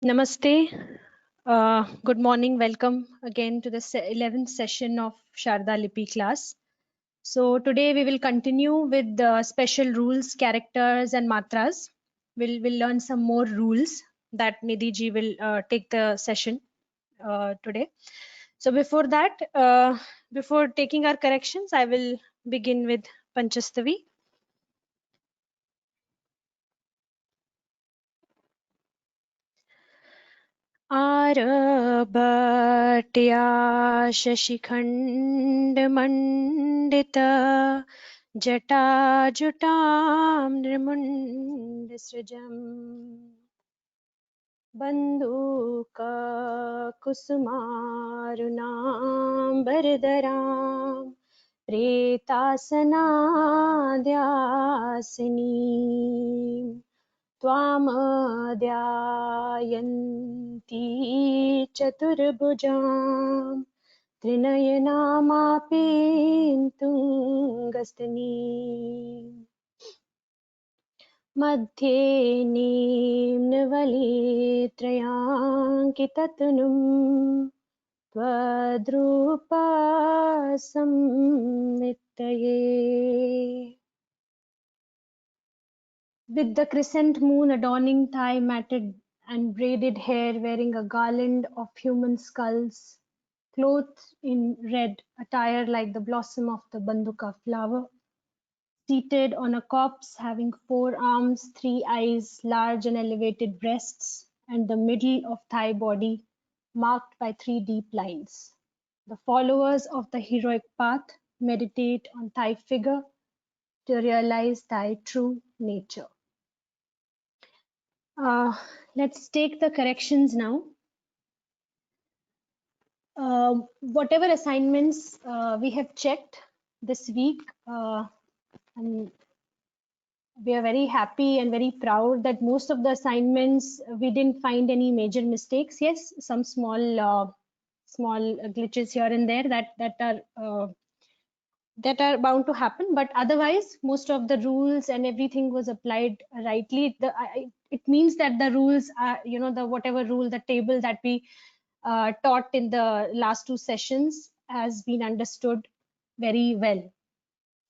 Namaste. Good morning. Welcome again to the 11th session of Sharada Lipi class. So today we will continue with the special rules, characters and matras. We'll learn some more rules that Nidhi ji will take the session today. So before that, before taking our corrections, I will begin with Panchestavi. आरभट्या शशिखण्डमण्डित जटाजुटां नृमुण्डसृजम् बन्धूककुसुमारुणाम्बरधरां प्रेतासनाद्यासिनीम् त्वामध्यायन्ती चतुर्भुजां त्रिनयनामापीन्तुङ्गस्तनीम् मध्ये निम्नवलित्रयाङ्किततनुं त्वद्रूपसंवित्तये with the crescent moon adorning thigh, matted and braided hair, wearing a garland of human skulls, clothed in red, attire like the blossom of the banduka flower, seated on a corpse having 4 arms, 3 eyes, large and elevated breasts, and the middle of thigh body marked by 3 deep lines. The followers of the heroic path meditate on thy figure to realize thy true nature. Let's take the corrections now. Whatever assignments we have checked this week, and we are very happy and very proud that most of the assignments we didn't find any major mistakes. Yes, some small glitches here and there that are bound to happen, but otherwise most of the rules and everything was applied rightly. It means that the rules are, the whatever rule, the table that we taught in the last 2 sessions has been understood very well.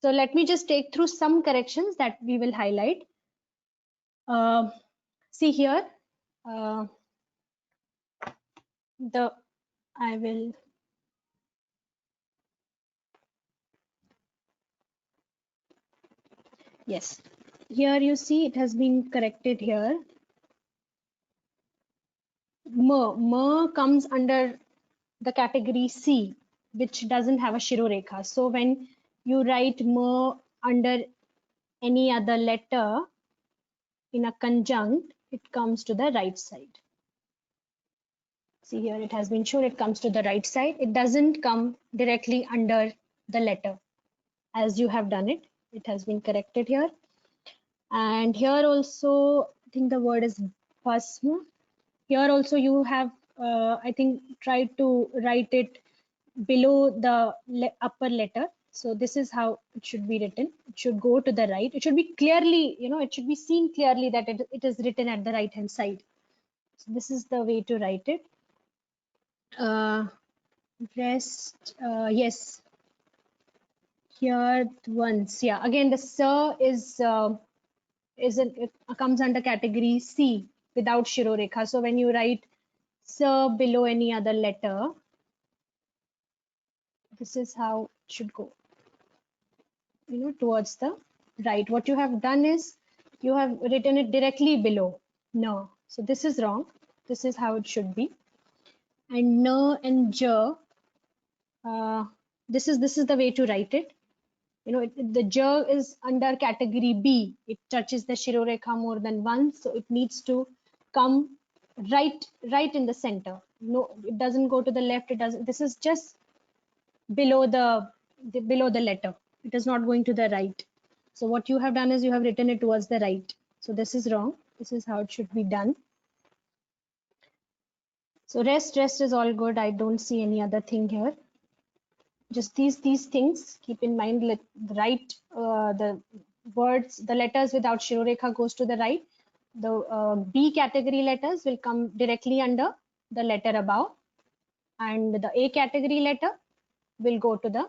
So let me just take through some corrections that we will highlight. See here, yes, here you see it has been corrected here. Ma comes under the category C, which doesn't have a shirorekha. So when you write ma under any other letter in a conjunct, it comes to the right side. See here, it has been shown it comes to the right side. It doesn't come directly under the letter as you have done it. It has been corrected here. And here also, I think the word is bhasma. Here also you have, I think, tried to write it below the upper letter. So this is how it should be written. It should go to the right. It should be clearly, it should be seen clearly that it is written at the right hand side. So this is the way to write it. Rest, yes. Here once, yeah. Again, the sir it comes under category C without shirorekha. So when you write sir below any other letter, this is how it should go, towards the right. What you have done is you have written it directly below no. So this is wrong. This is how it should be. And no and j, this is the way to write it. The j is under category B. It touches the shirorekha more than once, so it needs to come right in the center. No, it doesn't go to the left. It doesn't. This is just below the letter. It is not going to the right. So what you have done is you have written it towards the right. So this is wrong. This is how it should be done. So rest is all good. I don't see any other thing here. Just these things keep in mind. The right, the words, the letters without shirorekha goes to the right. The B category letters will come directly under the letter above, and the A category letter will go to the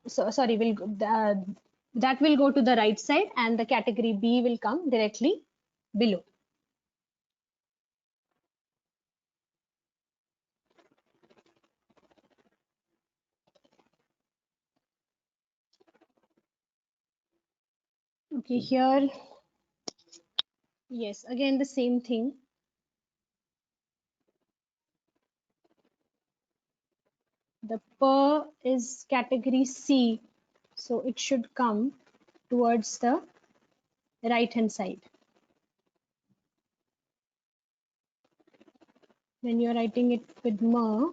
sorry, that will go to the right side, and the category B will come directly below. Okay, here, yes, again the same thing. The per is category C, so it should come towards the right hand side. When you're writing it with mer,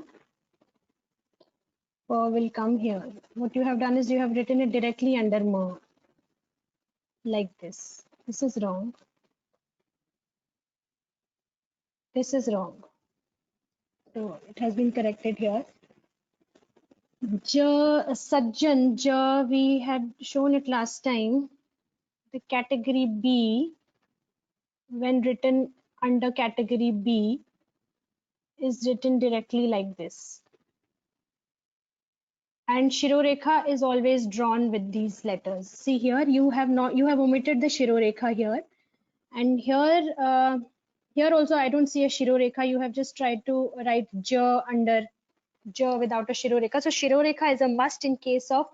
per will come here. What you have done is you have written it directly under mer, like this. This is wrong. This is wrong. So it has been corrected here. Sajjan, we had shown it last time. The category B, when written under category B, is written directly like this. And Shirorekha is always drawn with these letters. See here, you have omitted the Shirorekha here. And here also I don't see a Shirorekha. You have just tried to write J under J without a Shirorekha. So Shirorekha is a must in case of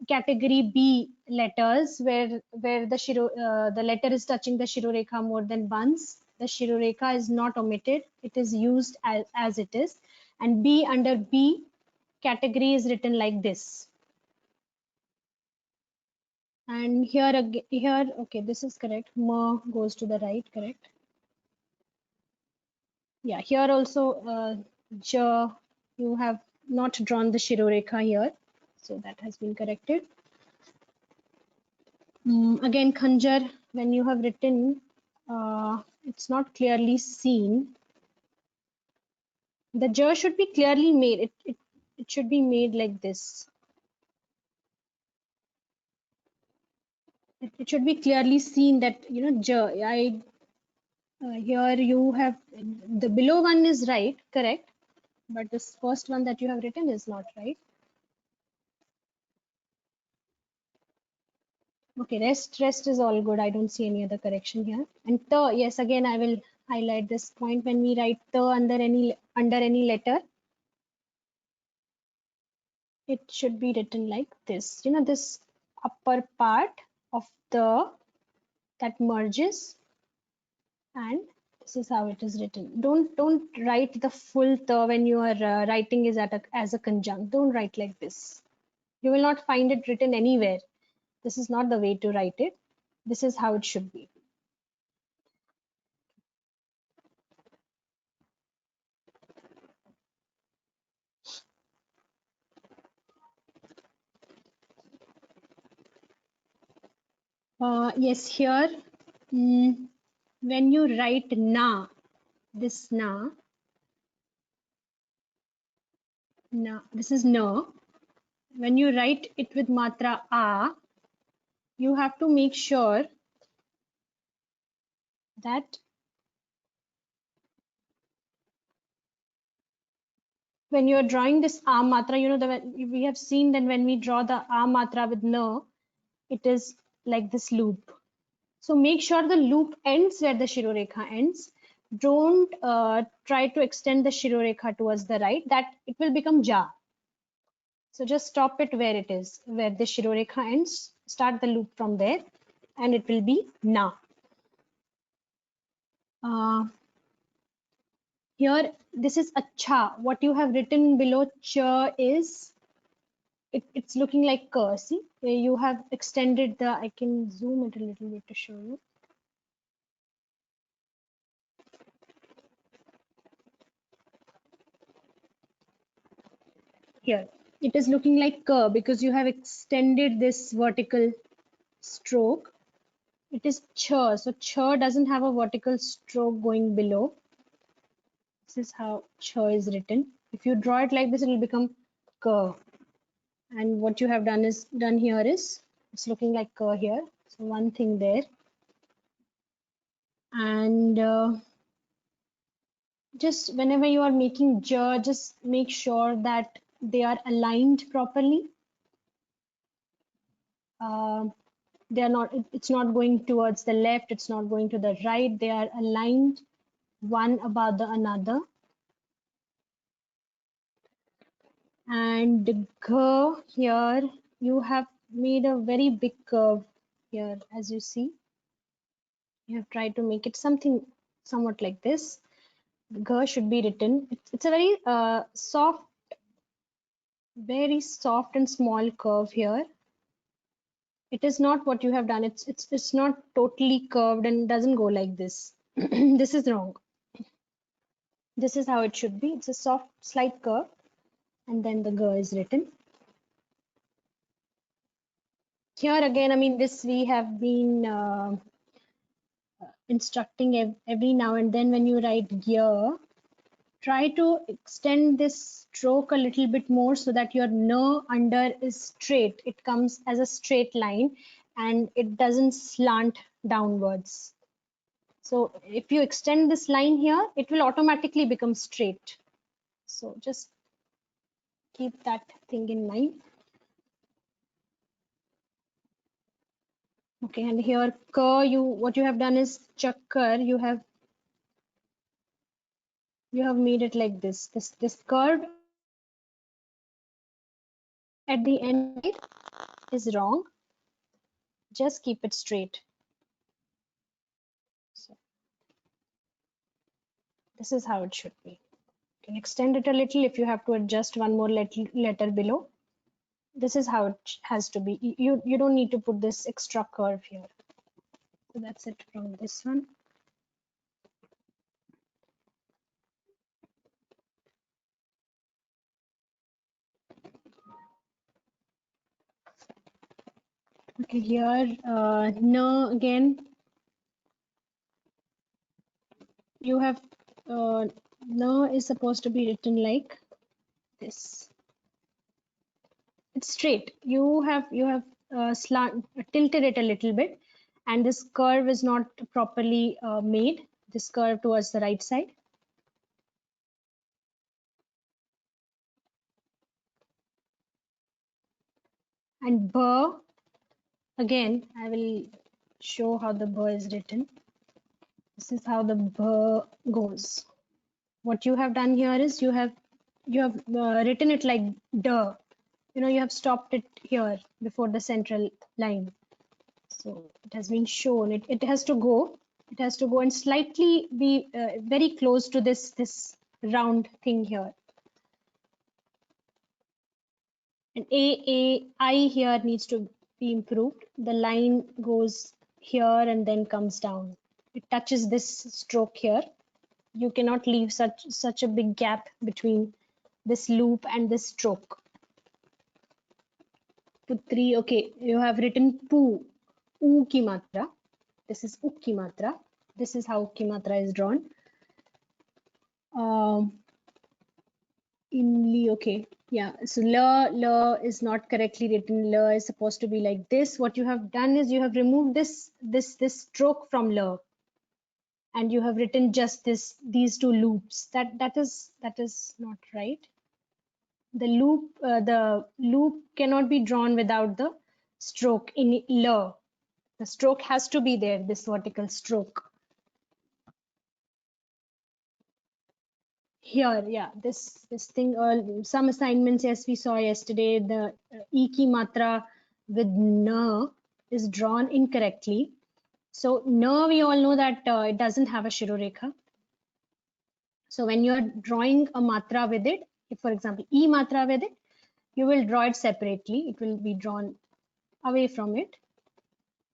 category B letters where the letter is touching the Shirorekha more than once. The Shirorekha is not omitted. It is used as it is. And B under B category is written like this. And here okay, this is correct. Ma goes to the right, correct? Yeah, here also you have not drawn the Shirorekha here, so that has been corrected. Again, Khanjar, when you have written, it's not clearly seen. The J should be clearly made. It should be made like this. It should be clearly seen that, you know, J. Here you have the below one is right, correct, but this first one that you have written is not right. Okay, rest is all good. I don't see any other correction here. And the, yes, again I will highlight this point. When we write the under any letter, it should be written like this. You know, this upper part of the that merges, and this is how it is written. Don't write the full the when you are writing is as a conjunct. Don't write like this. You will not find it written anywhere. This is not the way to write it. This is how it should be. Yes, here, when you write na, this na, this is na. When you write it with matra a, you have to make sure that when you're drawing this a matra, you know, we have seen that when we draw the a matra with na, it is like this loop. So make sure the loop ends where the Shirorekha ends. Don't try to extend the Shirorekha towards the right, that it will become ja. So just stop it where it is, where the Shirorekha ends, start the loop from there, and it will be na. Here, this is acha. What you have written below cha is, it's looking like ka. See, you have extended the, I can zoom it a little bit to show you. Here, it is looking like ka because you have extended this vertical stroke. It is cha, so cha doesn't have a vertical stroke going below. This is how cha is written. If you draw it like this, it will become ka. And what you have done here is, it's looking like ka here. So one thing there. And just whenever you are making j, just make sure that they are aligned properly. They are not, it's not going towards the left, it's not going to the right. They are aligned one above the another. And the curve here, you have made a very big curve here, as you see. You have tried to make it something somewhat like this. The G should be written. It's a very very soft and small curve here. It is not what you have done. It's not totally curved and doesn't go like this. This is wrong. This is how it should be. It's a soft, slight curve, and then the G is written. Here again, I mean, this we have been instructing every now and then when you write gear, try to extend this stroke a little bit more so that your n under is straight. It comes as a straight line and it doesn't slant downwards. So if you extend this line here, it will automatically become straight. So just keep that thing in mind. Okay, and here ka, what you have done is chakkar, you have made it like this. This curve at the end is wrong. Just keep it straight. So this is how it should be. You can extend it a little if you have to adjust one more letter below. This is how it has to be. You don't need to put this extra curve here. So that's it from this one. Okay, here no, again you have no is supposed to be written like this. It's straight. You have tilted it a little bit, and this curve is not properly made. This curve towards the right side. And b, again I will show how the b is written. This is how the b goes. What you have done here is you have written it like duh. You have stopped it here before the central line. So it has been shown. It has to go. It has to go and slightly be very close to this round thing here. And I here needs to be improved. The line goes here and then comes down. It touches this stroke here. You cannot leave such a big gap between this loop and this stroke. Putri, okay, you have written pu, u ki matra. This is u ki matra. This is how ki matra is drawn. Imli, okay, yeah. So la is not correctly written. La is supposed to be like this. What you have done is you have removed this stroke from la, and you have written just these two loops. That is not right. The loop cannot be drawn without the stroke in la. The stroke has to be there, this vertical stroke. Here, yeah, this thing, some assignments, yes, we saw yesterday, the e ki matra with na is drawn incorrectly. So na, we all know that it doesn't have a shirorekha. So when you're drawing a matra with it, if for example e matra with it, you will draw it separately. It will be drawn away from it.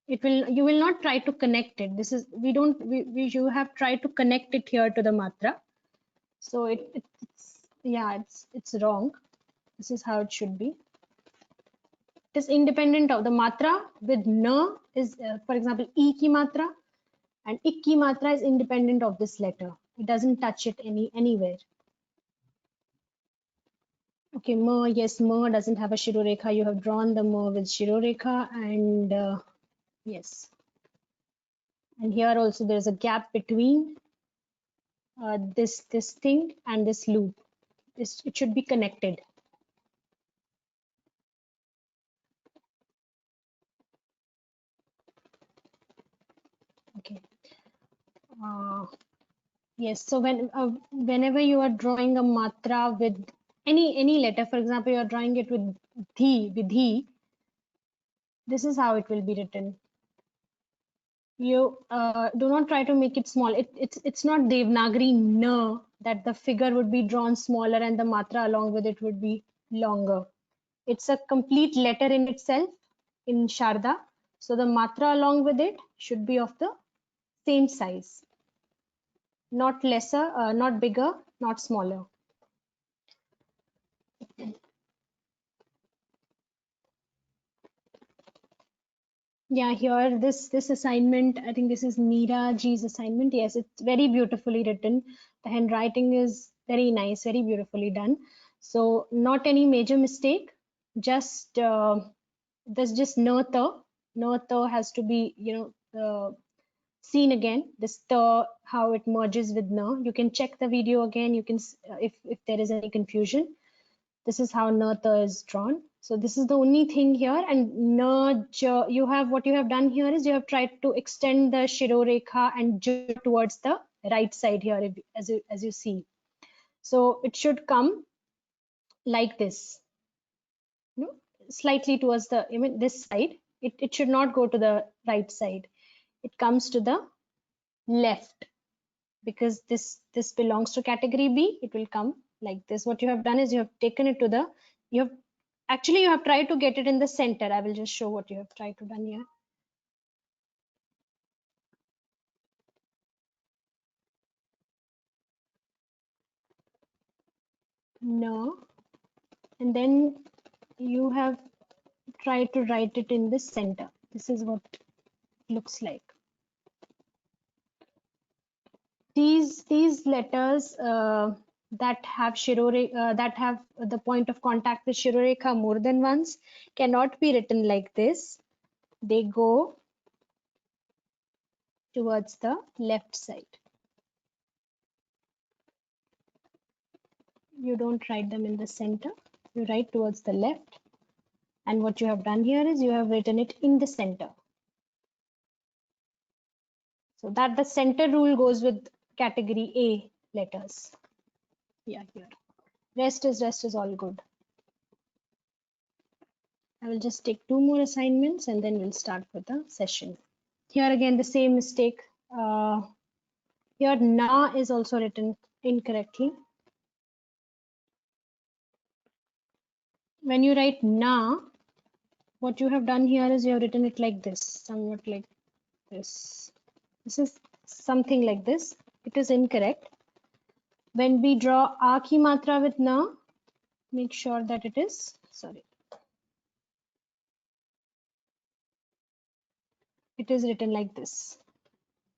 You will not try to connect it. This is, you have tried to connect it here to the matra. So it's wrong. This is how it should be. It is independent of the matra with na is, for example, e ki matra, and ik ki matra is independent of this letter. It doesn't touch it anywhere. Okay, ma, yes, ma doesn't have a shirorekha. You have drawn the ma with shirorekha, and Yes, and here also there's a gap between this thing and this loop. It should be connected. Okay. uh, yes, so whenever you are drawing a matra with any letter, for example you are drawing it with dhi, this is how it will be written. You do not try to make it small. It's not Devanagari na, that the figure would be drawn smaller and the matra along with it would be longer. It's a complete letter in itself in Sharda. So the matra along with it should be of the same size, not lesser, not bigger, not smaller. Yeah, here this assignment, I think this is Meera G's assignment. Yes, it's very beautifully written. The handwriting is very nice, very beautifully done. So not any major mistake. Just there's just no the has to be seen again. This the how it merges with no. You can check the video again. You can if there is any confusion. This is how Nata is drawn. So this is the only thing here. And you have what you have done here is you have tried to extend the Shirorekha and J towards the right side here, as you see. So it should come like this, slightly towards the this side. It should not go to the right side. It comes to the left, because this belongs to category B. It will come like this. What you have done is you have taken it to the you have tried to get it in the center. I will just show what you have tried to done here. No, and then you have tried to write it in the center. This is what it looks like. These letters that have that have the point of contact with Shirorekha more than once cannot be written like this. They go towards the left side. You don't write them in the center. You write towards the left. And what you have done here is you have written it in the center. So that the center rule goes with category A letters. Yeah, here. Rest is all good. I will just take 2 more assignments and then we'll start with the session. Here again, the same mistake. Here na is also written incorrectly. When you write na, what you have done here is you have written it like this, somewhat like this. This is something like this. It is incorrect. When we draw a ki matra with na, make sure that it is, it is written like this.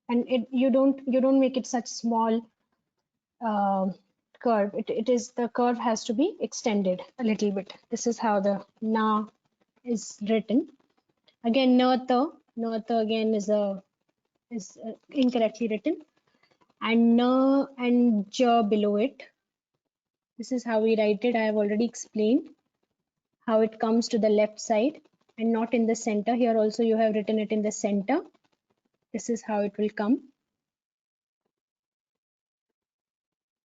And you don't make it such small curve. It is, the curve has to be extended a little bit. This is how the na is written. Again, na ta again is incorrectly written, and na and ja below it. This is how we write it. I have already explained how it comes to the left side and not in the center. Here also you have written it in the center. This is how it will come.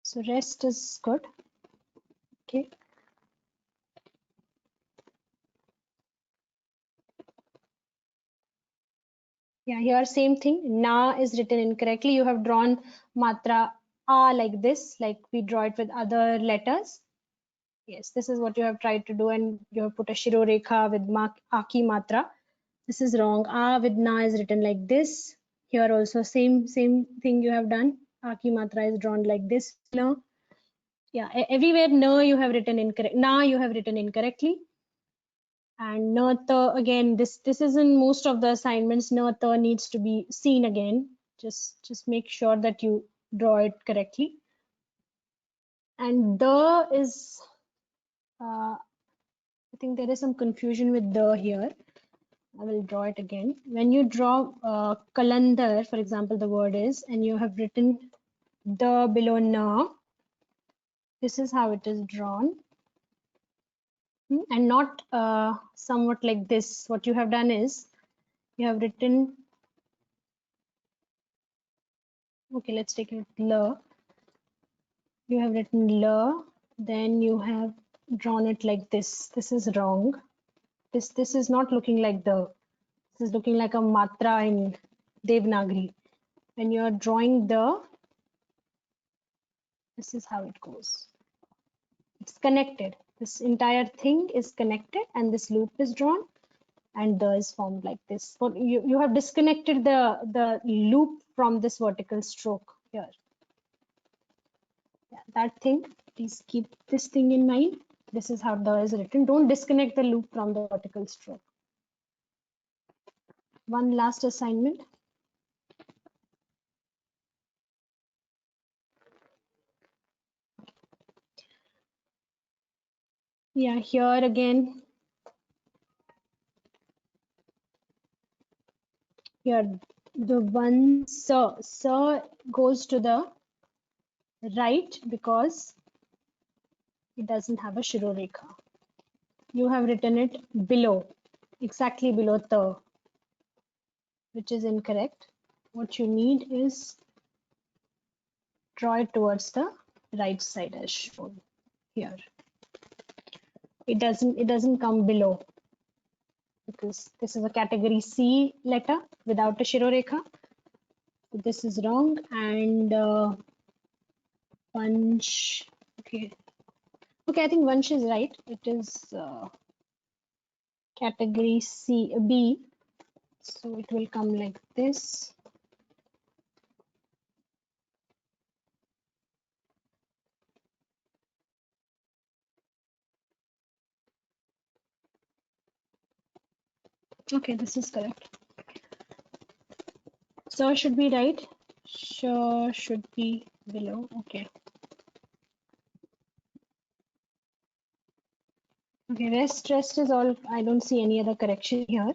So rest is good. Okay. Yeah, here same thing. Na is written incorrectly. You have drawn matra a like this, like we draw it with other letters. Yes, this is what you have tried to do, and you have put a shiro rekha with aki matra. This is wrong. A with na is written like this. Here also same thing you have done. Aki matra is drawn like this. No. Yeah, everywhere no you have written incorrect. Na you have written incorrectly. And nata again, this is in most of the assignments. Nata needs to be seen again. Just make sure that you draw it correctly. And the is I think there is some confusion with the here. I will draw it again. When you draw kalandar, for example, the word is, and you have written the below na, this is how it is drawn. And not somewhat like this. What you have done is, you have written, okay, let's take it la. You have written la, then you have drawn it like this. This is wrong. This is not looking like the, this is looking like a matra in Devanagari. When you are drawing the, this is how it goes. It's connected. This entire thing is connected and this loop is drawn and the is formed like this. So you have disconnected the loop from this vertical stroke here. Yeah, that thing, please keep this thing in mind. This is how the is written. Don't disconnect the loop from the vertical stroke. One last assignment. Yeah, here again, here the one sir goes to the right because it doesn't have a shirorekha. You have written it below, exactly below the, which is incorrect. What you need is draw it towards the right side as shown here. It doesn't come below because this is a category C letter without a shirorekha. So this is wrong. And Vansh, okay, I think Vansh is right. It is category B, so it will come like this. Okay, this is correct. So should be right. Sure, should be below. Okay. Okay, rest is all. I don't see any other correction here.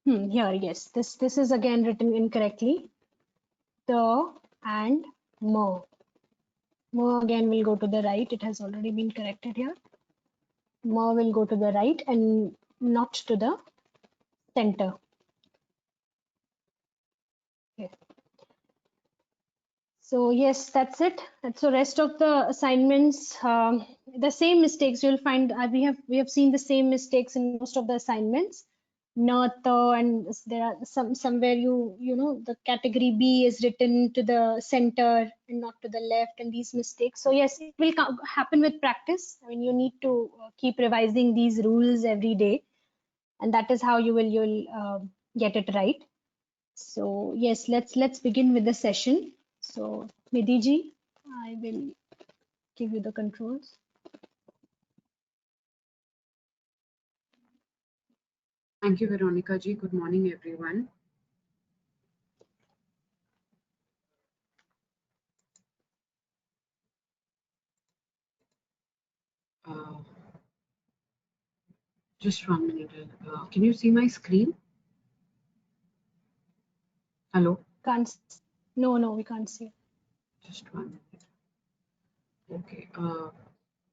Here, yes. This is again written incorrectly. The and mo. Mo again will go to the right. It has already been corrected here. Mo will go to the right and not to the center. Okay. So yes, that's it. So rest of the assignments, the same mistakes you'll find. We have seen the same mistakes in most of the assignments. Not and there are somewhere you know the category B is written to the center and not to the left, and these mistakes. So yes, it will happen with practice. I mean, you need to keep revising these rules every day, and that is how you'll get it right. So yes, let's begin with the session. So Nidhi ji, I will give you the controls. Thank you, Veronica ji. Good morning, everyone. Just 1 minute. Can you see my screen? Hello? Can't. No, we can't see. Just 1 minute. Okay.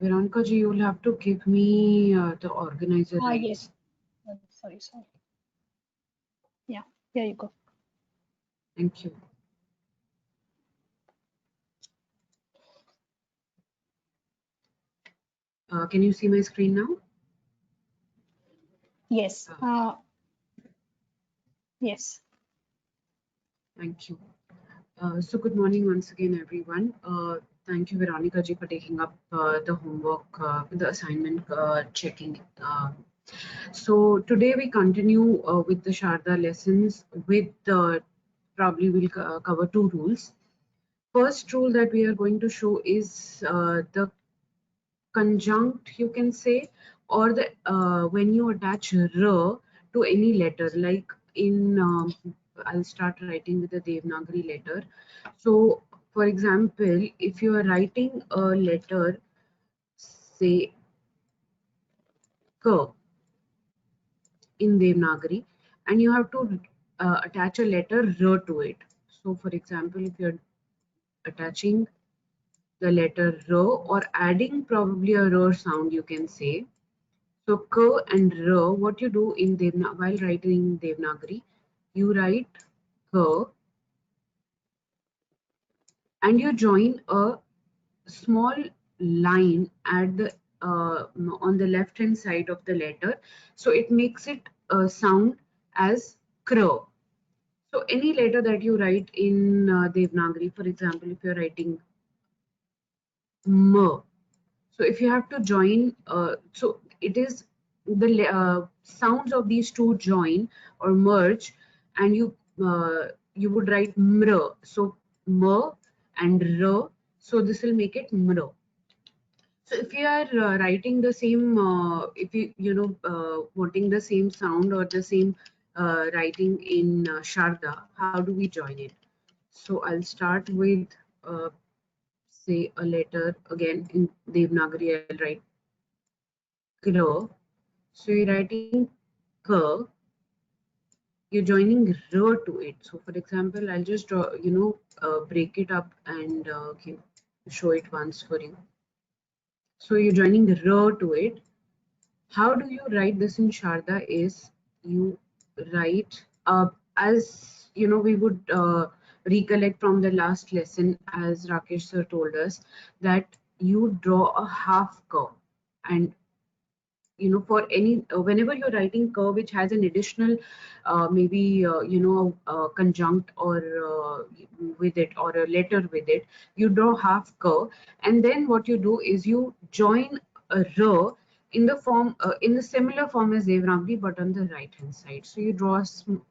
Veronica ji, you'll have to give me the organizer rights. Yes. Sorry. Yeah, here you go. Thank you. Can you see my screen now? Yes. Yes. Thank you. So good morning once again, everyone. Thank you, Veronica ji, for taking up the homework, the assignment checking. So today we continue with the Sharada lessons with probably we'll cover two rules. First rule that we are going to show is the conjunct, you can say, or the when you attach r to any letter, like in I'll start writing with the Devanagari letter. So, for example, if you are writing a letter, say k, in Devanagari, and you have to attach a letter R to it. So, for example, if you're attaching the letter R or adding probably a R sound, you can say. So, K and R, what you do in while writing Devanagari, you write K and you join a small line at the on the left hand side of the letter, so it makes it sound as kr. So any letter that you write in Devanagari, for example, if you're writing m, so if you have to join, so it is the sounds of these two join or merge, and you would write mr. So m and r. So this will make it mr. So if you are writing the same, if wanting the same sound or the same writing in Sharda, how do we join it? So I'll start with uh, say a letter again in Devanagari. I'll write kr. So you're writing k. You're joining r to it. So for example, I'll just draw, break it up and show it once for you. So you're joining r to it. How do you write this in Sharda is you write as we would recollect from the last lesson, as Rakesh sir told us, that you draw a half curve, and for any whenever you're writing curve which has an additional maybe conjunct or with it, or a letter with it, you draw half curve, and then what you do is you join a r in the form in the similar form as Devanagari, but on the right hand side. So you draw a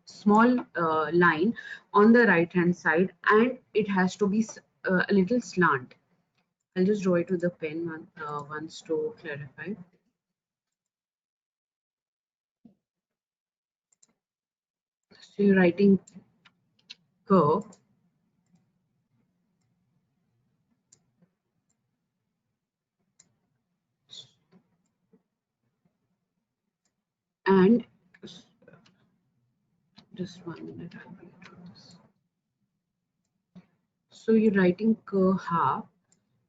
small line on the right hand side, and it has to be a little slant. I'll just draw it with the pen once to clarify. So you're writing curve, and just 1 minute, I'll read through this. So you're writing curve half,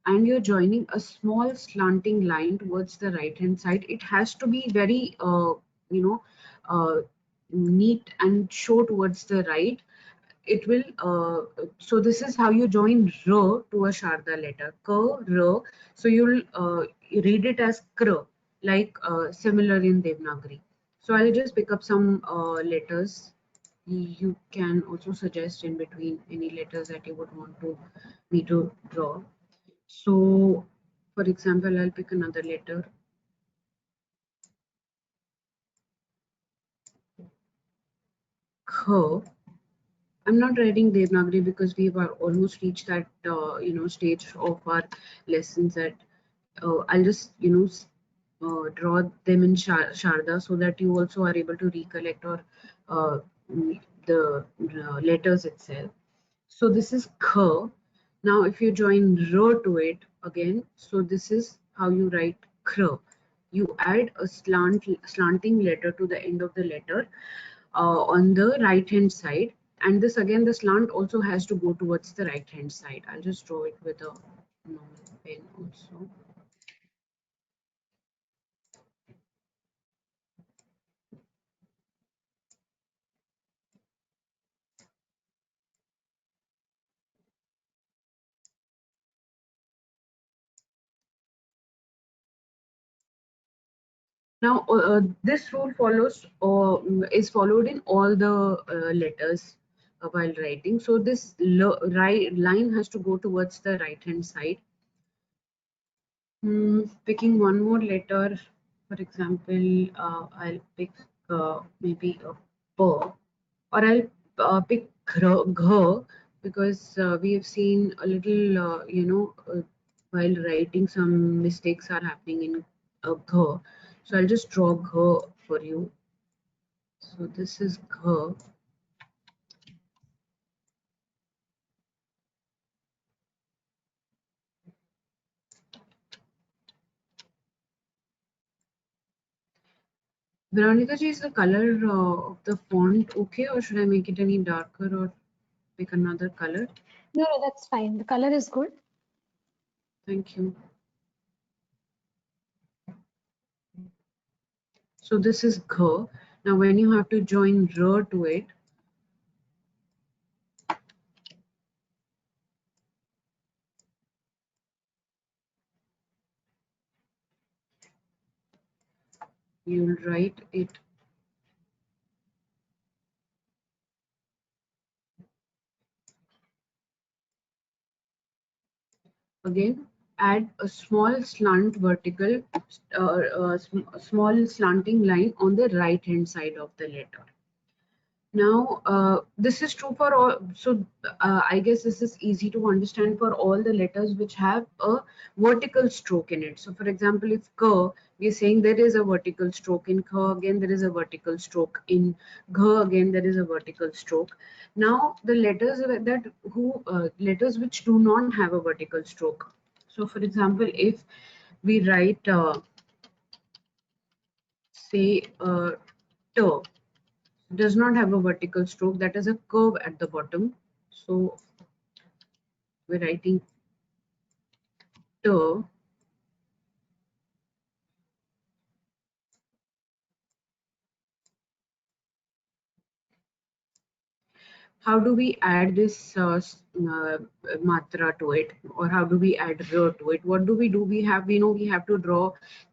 and you're joining a small slanting line towards the right hand side. It has to be very you know uh, neat and show towards the right. It will so this is how you join r to a Sharda letter, k r. So you'll read it as kr, like similar in Devanagari. So I'll just pick up some letters. You can also suggest in between any letters that you would want to me to draw. So for example, I'll pick another letter, k. I'm not writing Devanagari because we've almost reached that stage of our lessons that I'll just draw them in Sharda, so that you also are able to recollect or uh, the letters itself. So this is K. Now if you join R to it again, so this is how you write Kr. You add a slanting letter to the end of the letter on the right hand side, and this again, the slant also has to go towards the right hand side. I'll just draw it with a normal pen also. Now this rule is followed in all the letters while writing. So this right line has to go towards the right hand side. Picking one more letter, for example, I'll pick maybe a P, or I'll pick gh, because we have seen a little, while writing, some mistakes are happening in gh. So I'll just draw gh for you. So this is gh. Veronica ji, is the color of the font okay, or should I make it any darker or pick another color? No, no, that's fine. The color is good. Thank you. So this is Gh. Now when you have to join R to it, you'll write it again. Add a small slant vertical, small slanting line on the right hand side of the letter. Now, this is true for all. So, I guess this is easy to understand for all the letters which have a vertical stroke in it. So, for example, if K, we are saying there is a vertical stroke in Kh, again there is a vertical stroke in Gh, again there is a vertical stroke. Now, the letters letters which do not have a vertical stroke. So, for example, if we write say T, does not have a vertical stroke, that is a curve at the bottom. So we're writing T. How do we add this matra to it, or how do we add r to it? What do? We know we have to draw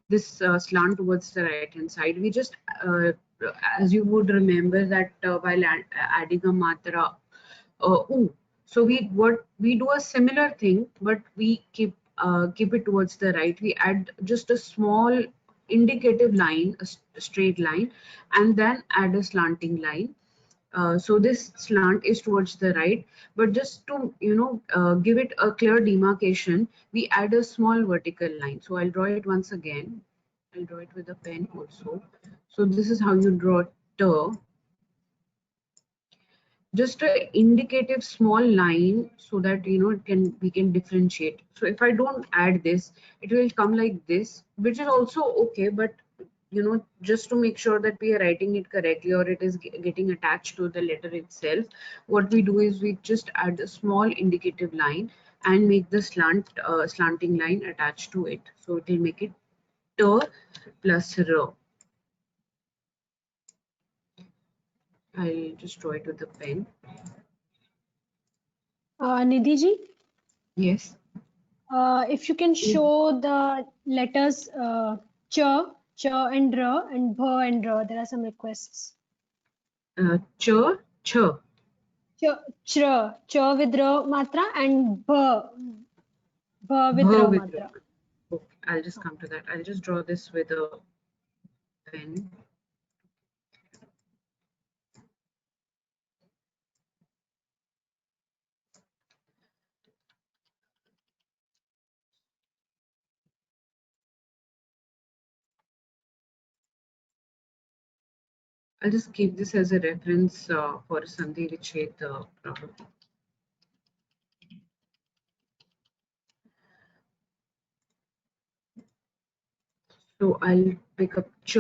this slant towards the right hand side. We just, as you would remember that while adding a matra ooh. So we do a similar thing, but we keep it towards the right. We add just a small indicative line, a straight line, and then add a slanting line. So this slant is towards the right, but just to give it a clear demarcation, we add a small vertical line. So I'll draw it once again. I'll draw it with a pen also. So this is how you draw T, just a indicative small line so that we can differentiate. So if I don't add this, it will come like this, which is also okay, but just to make sure that we are writing it correctly or it is getting attached to the letter itself, what we do is we just add a small indicative line and make the slanting line attached to it, so it will make it T plus R. I'll just draw it with the pen. Nidhi ji, Yes. if you can show the letters ch, and r, and bh and r, there are some requests. Ch, ch. Ch with r matra and bh with Bh r with matra. okay, I'll just come to that. I'll just draw this with a pen. I'll just keep this as a reference for Sandhi Vichet problem. So I'll pick up ch.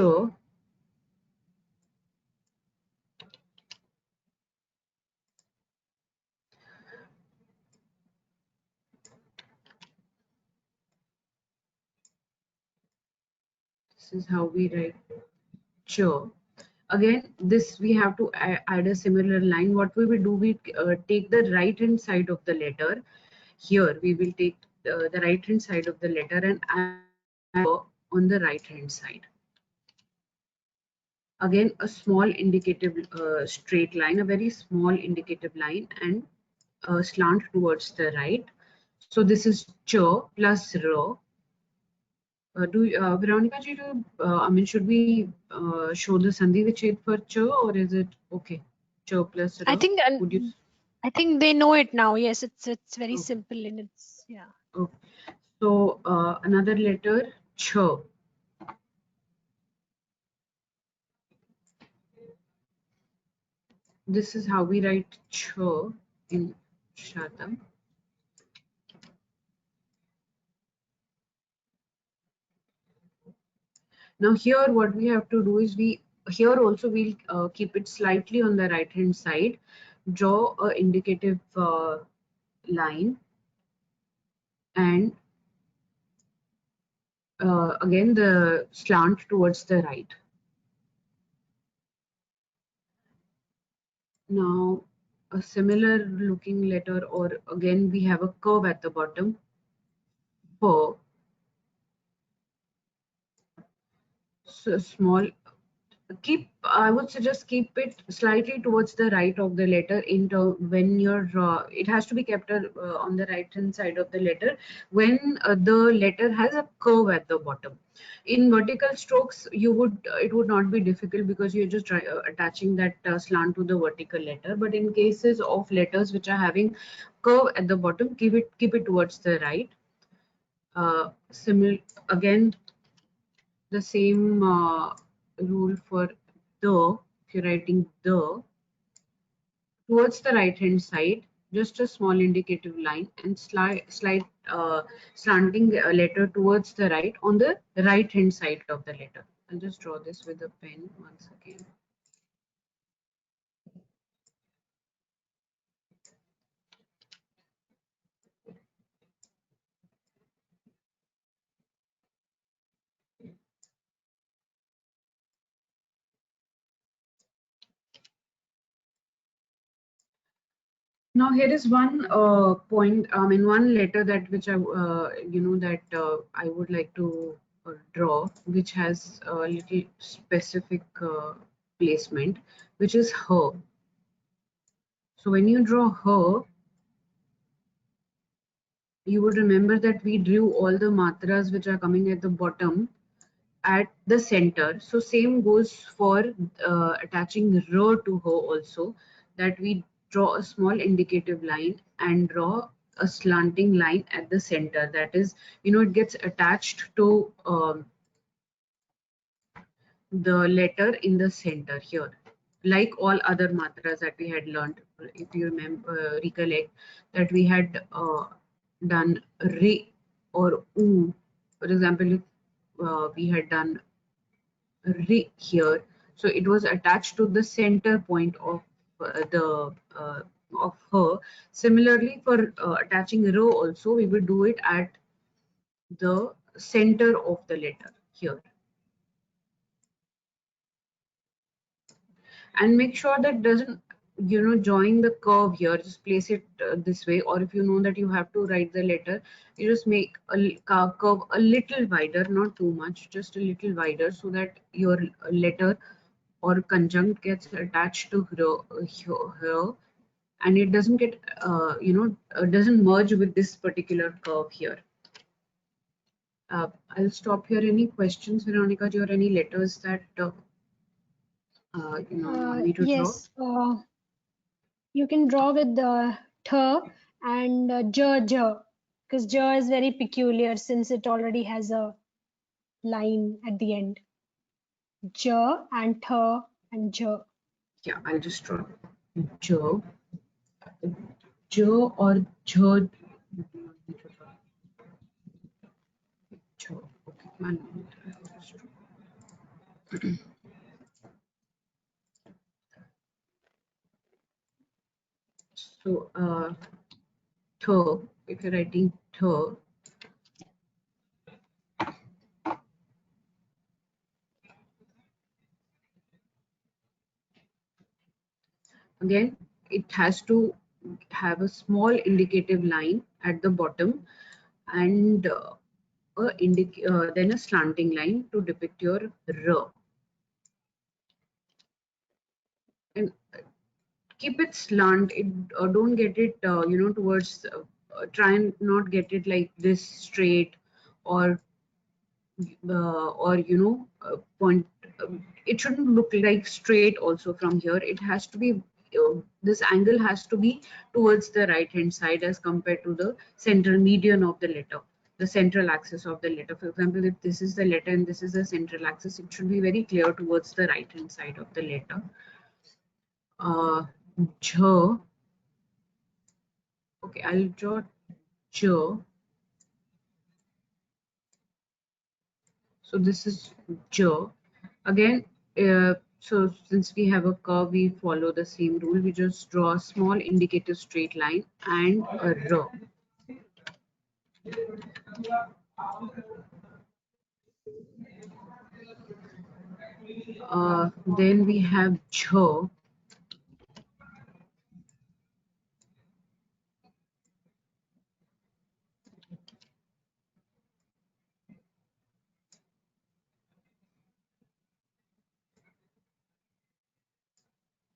This is how we write ch. Again, this we have to add a similar line. What we will do, we take the right hand side of the letter. Here we will take the right hand side of the letter and add on the right hand side. Again, a small indicative straight line, a very small indicative line, and slant towards the right. So this is ch plus r. Veronica ji, I mean, should we show the Sandhi Vichet for ch, or is it okay? Ch plus I r. think Would you? I think they know it now. Yes, it's very Okay. simple and it's yeah. Okay. So another letter ch. This is how we write ch in Shraddha. Now here what we have to do is we here also we'll keep it slightly on the right hand side, draw a indicative line, and again the slant towards the right. Now a similar looking letter, or again we have a curve at the bottom for, so small, keep, I would suggest keep it slightly towards the right of the letter when you're it has to be kept on the right hand side of the letter when the letter has a curve at the bottom. In vertical strokes you would it would not be difficult because you're just attaching that slant to the vertical letter, but in cases of letters which are having curve at the bottom, keep it towards the right. Similar again, the same rule for the, if you're writing the, towards the right hand side, just a small indicative line and slight slanting letter towards the right on the right hand side of the letter. I'll just draw this with a pen once again. Now here is one point, I mean one letter that which I would like to draw, which has a little specific placement, which is her. So when you draw her, you would remember that we drew all the matras which are coming at the bottom at the center. So same goes for attaching R to her also, that we draw a small indicative line and draw a slanting line at the center. That is, it gets attached to the letter in the center here, like all other matras that we had learned. If you remember, recollect that we had done re or u. For example, if we had done re here, so it was attached to the center point of the of her. Similarly, for attaching row also, we will do it at the center of the letter here. And make sure that doesn't join the curve here, just place it this way, or if you know that you have to write the letter, you just make a curve a little wider, not too much, just a little wider, so that your letter or conjunct gets attached to here, and it doesn't get doesn't merge with this particular curve here. I'll stop here. Any questions, Veronica, or any letters that you want me to draw? Yes, you can draw with the th and j, because j is very peculiar since it already has a line at the end. J and th and j. Yeah, I'll just draw J, J or J. J. Okay, 1 minute. I'll just draw. So, th, if you're writing th, again, it has to have a small indicative line at the bottom, and then a slanting line to depict your R. And keep it slant. It don't get it towards try and not get it like this straight, or point. It shouldn't look like straight also from here. It has to be this angle has to be towards the right hand side as compared to the central median of the letter, the central axis of the letter. For example, if this is the letter and this is the central axis, it should be very clear towards the right hand side of the letter. Jh. Okay, I'll draw J. So this is J. Again, So since we have a curve, we follow the same rule. We just draw a small indicative straight line and a row. Then we have jh.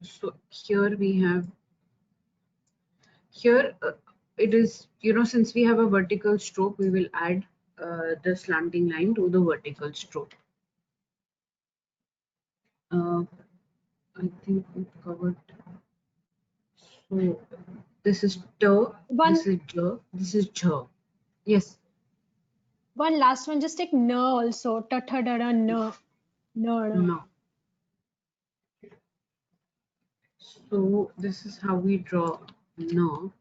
So here we have, here it is, since we have a vertical stroke, we will add the slanting line to the vertical stroke. I think we've covered. So this is t, this is j, this is jh. Yes. One last one, just take n also. Ta tha da da n. No. So this is how we draw no.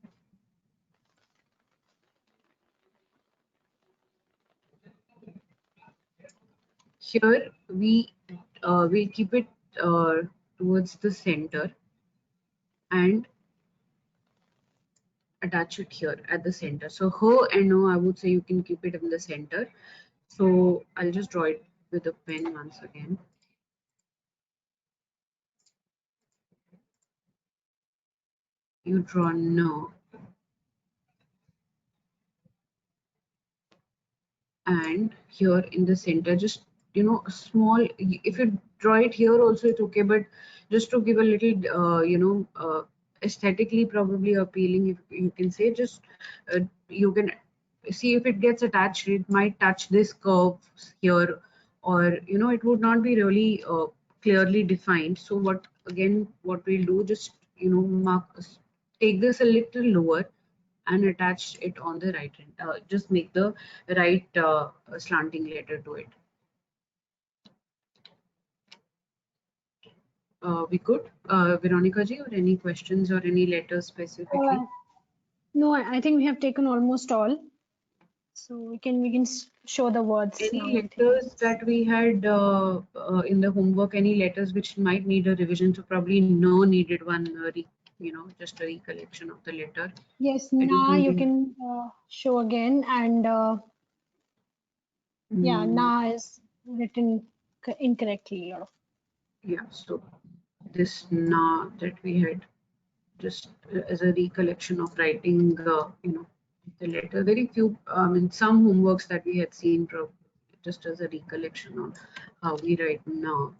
Here we will keep it towards the center and attach it here at the center. So her and no, I would say you can keep it in the center. So I'll just draw it with a pen once again. You draw no. And here in the center, just a small, if you draw it here also it's okay, but just to give a little aesthetically probably appealing, if you can say, just you can see if it gets attached, it might touch this curve here, or it would not be really clearly defined. So what we'll do, just mark, take this a little lower and attach it on the right hand. Just make the right slanting letter to it. We could, Veronica ji, or any questions or any letters specifically? No, I think we have taken almost all. So we can show the words now. Any I think letters that we had in the homework, any letters which might need a revision? So probably no needed one, just a recollection of the letter. yes, I don't na think you we. can show again, and yeah, na is written incorrectly. Yeah, so this na that we had, just as a recollection of writing, the letter. Very few, some homeworks that we had seen, just as a recollection on how we write now.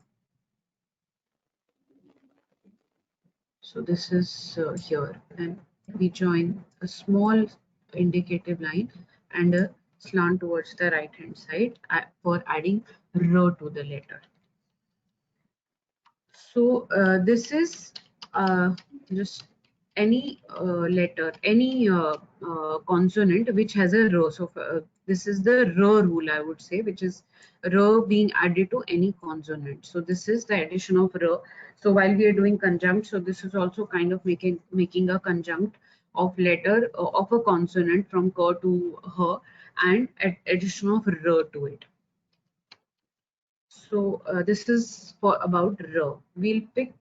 So this is here, and we join a small indicative line and a slant towards the right hand side for adding row to the letter. So this is just any letter, any consonant which has a row. So this is the row rule, I would say, which is row being added to any consonant. So this is the addition of row. So while we are doing conjunct, so this is also kind of making a conjunct of letter of a consonant from k to h and addition of row to it. So this is for about R. We'll pick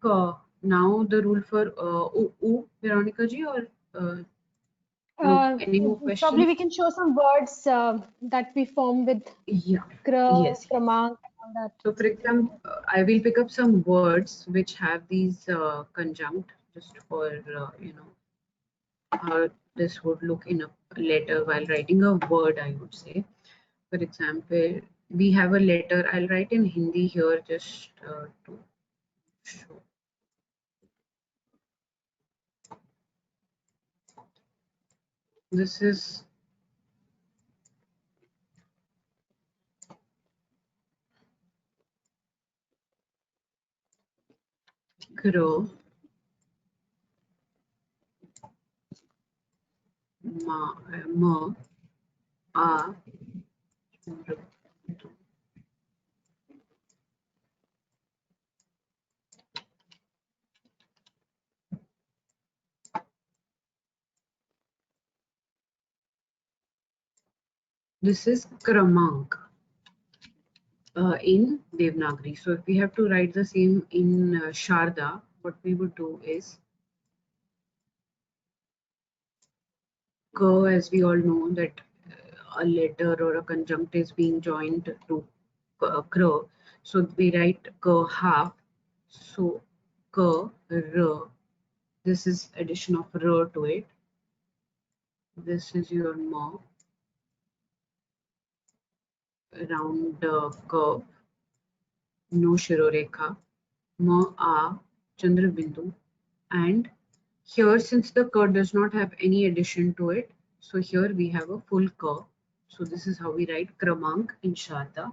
now the rule for Veronica ji, or no, any more Probably questions? we can show some words that we form with Yeah, kra, yes. kramank, and all that. So for example, I will pick up some words which have these conjunct, just for how this would look in a letter while writing a word, I would say. For example, we have a letter. I'll write in Hindi here just to show. This is crow, ma, a. This is kramank. in Devanagari. So if we have to write the same in Sharda, what we would do is K, as we all know that a letter or a conjunct is being joined to Kr. So we write K half. So K, R. This is addition of R to it. This is your Ma, round curve, no Shirorekha, Ma, A, Chandra Bindu, and here since the K does not have any addition to it, so here we have a full K. So this is how we write Kramank in Sharda.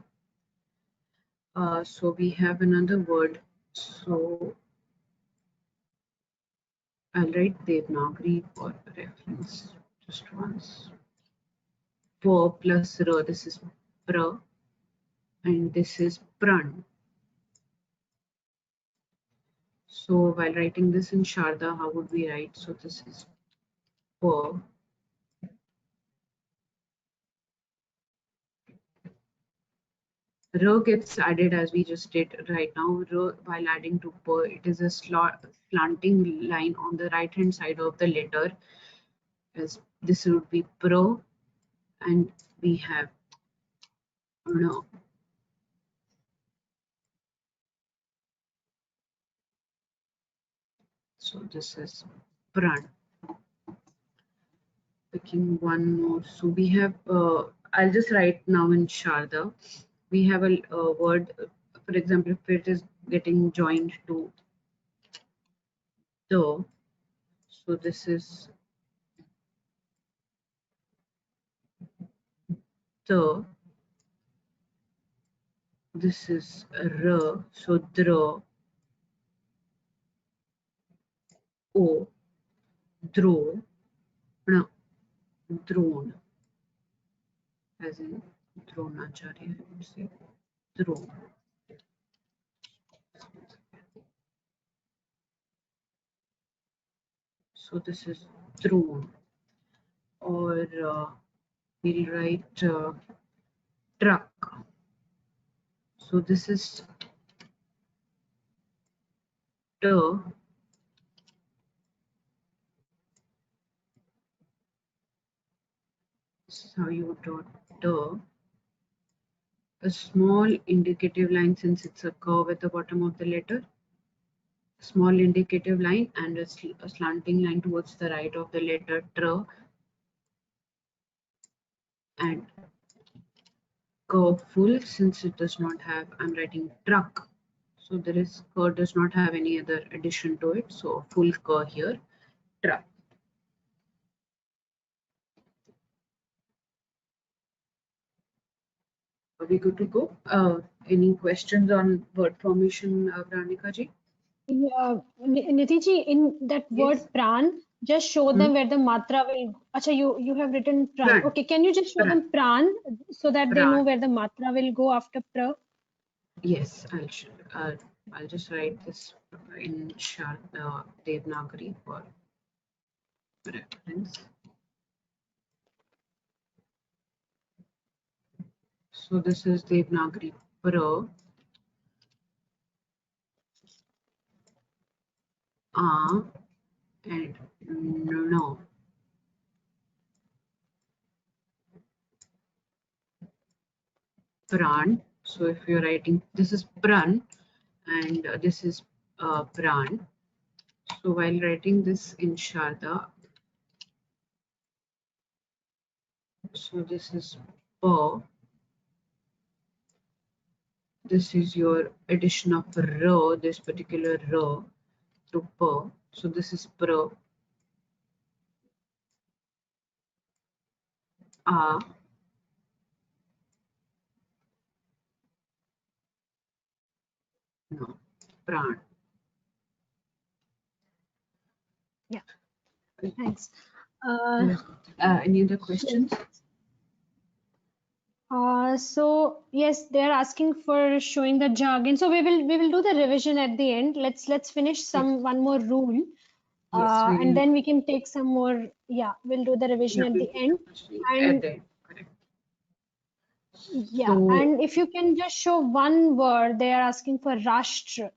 So we have another word. So I'll write Devanagari for reference just once. Pa plus R, this is Pra, and this is Pran. So while writing this in Sharda, how would we write? So this is Pa. R gets added as we just did right now. R, while adding to Pa, it is a slanting line on the right hand side of the letter. As this would be Pro, and we have No. So this is Pran. Picking one more. So we have, I'll just write now in Sharda. We have a word, for example, if it is getting joined to the, so this is the, this is R, so Dra, O, Dro, no, Drone, as in Dronacharya, I would say, Drone. So this is Drone, or we'll write truck. So this is T, this is how you would draw T. A small indicative line, since it's a curve at the bottom of the letter, small indicative line, and a slanting line towards the right of the letter Tr, and curve full, since it does not have, I'm writing truck, so there is curve does not have any other addition to it, so full curve here, truck. Are we good to go? Any questions on word formation, Vranika ji? Yeah, Niti ji, in that word Yes. pran, just show them where the matra will. Acha, you have written pran. Pran. Okay, can you just show Pran. them pran so that they know Pran. where the matra will go after pra? Yes, I'll just write this in Devanagari for reference. So this is Devanagari Pra, A, and No. Pran. So if you're writing, this is Pran, and this is Pran. So while writing this in Sharda, so this is Pa. This is your addition of R, this particular R to Pa. So this is Pra, A, no, Pran. Yeah, thanks. Any other questions? So yes, they are asking for showing the jargon. So we will do the revision at the end. Let's finish Yes. one more rule. Yes, And then we can take some more. Yeah, we'll do the revision at we'll the do end. at the end. Correct. Yeah, So, and if you can just show one word, they are asking for Rashtra.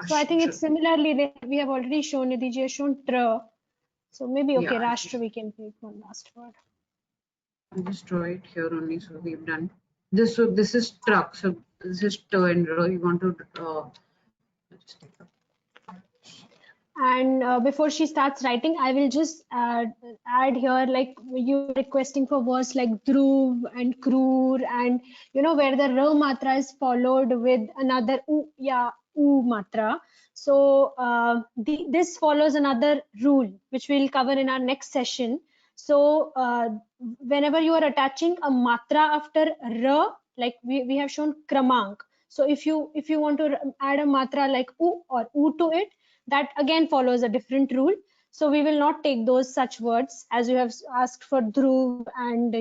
So I think it's Rashtra. similarly, we have already shown, Nidhi ji has shown Tra. So maybe, okay, Yeah, Rashtra, we can take one last word. I'll just draw it here only. So we've done this. So this is truck. So this is T and R. You want to just take a And before she starts writing, I will just add here, like you requesting for words like dhruv and kroor, and where the ra matra is followed with another u, yeah, u matra. So this follows another rule which we'll cover in our next session. So whenever you are attaching a matra after ra, like we have shown kramank. So if you want to add a matra like u or u to it, that again follows a different rule. So we will not take those such words as you have asked for dhruv and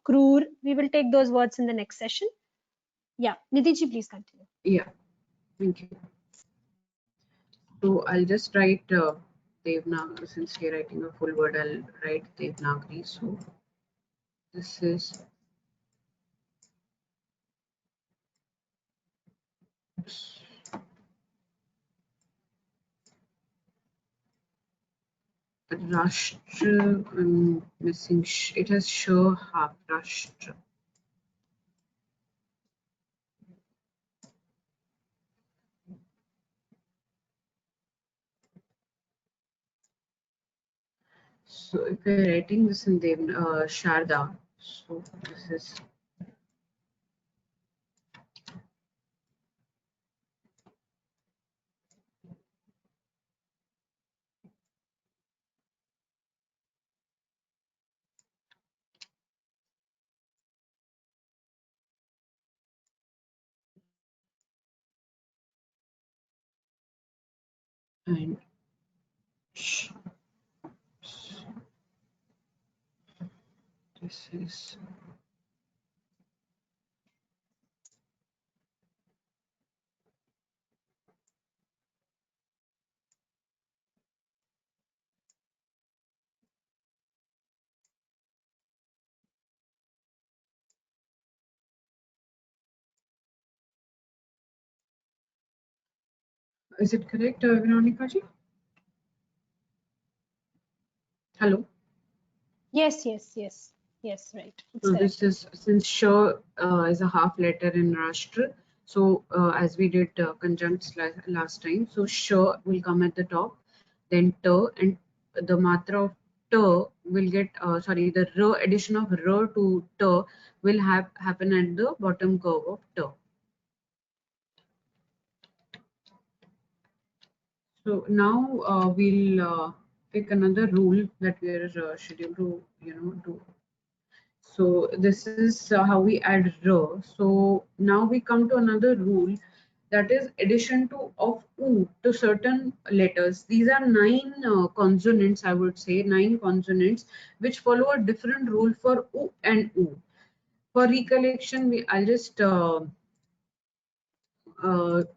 kroor. We will take those words in the next session. Yeah, Nidhi, please continue. Yeah, thank you. So I'll just write Devanagari. Since we're writing a full word, I'll write Devanagari. So this is Rashtra. I'm missing. It has sh half Rashtra. So if we're writing this in Sharda, so this is and sh. This is Is it correct, Veronica ji? Hello. Yes, right, it's So correct. this is since sh is a half letter in Rashtra. So as we did conjuncts last time, so sh will come at the top, then t, and the matra of t will get sorry, the r addition of r to t will have happen at the bottom curve of t. So now we'll pick another rule that we are scheduled to do. So this is how we add r. So now we come to another rule, that is addition to of u to certain letters. These are nine consonants, I would say, nine consonants which follow a different rule for u and u. For recollection, I'll just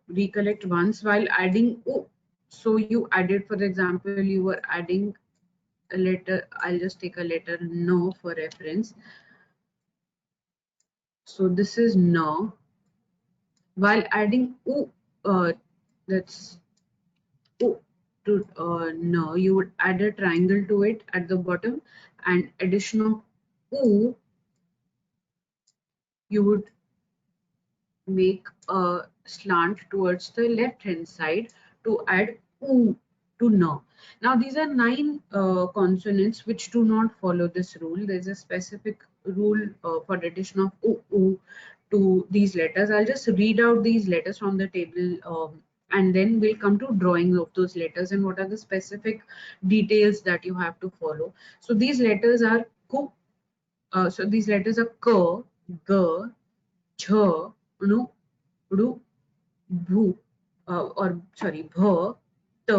recollect once while adding u. So you added, for example, you were adding a letter. I'll just take a letter no for reference. So this is no. While adding u, that's u to no, you would add a triangle to it at the bottom, and addition of u, you would make a slant towards the left hand side to add u to no. Now these are nine consonants which do not follow this rule. There's a specific rule for addition of u to these letters. I'll just read out these letters from the table, and then we'll come to drawing of those letters and what are the specific details that you have to follow. So these letters are ku. So these letters are k, g, ch, nu, ru, bhu, or sorry, bh, t,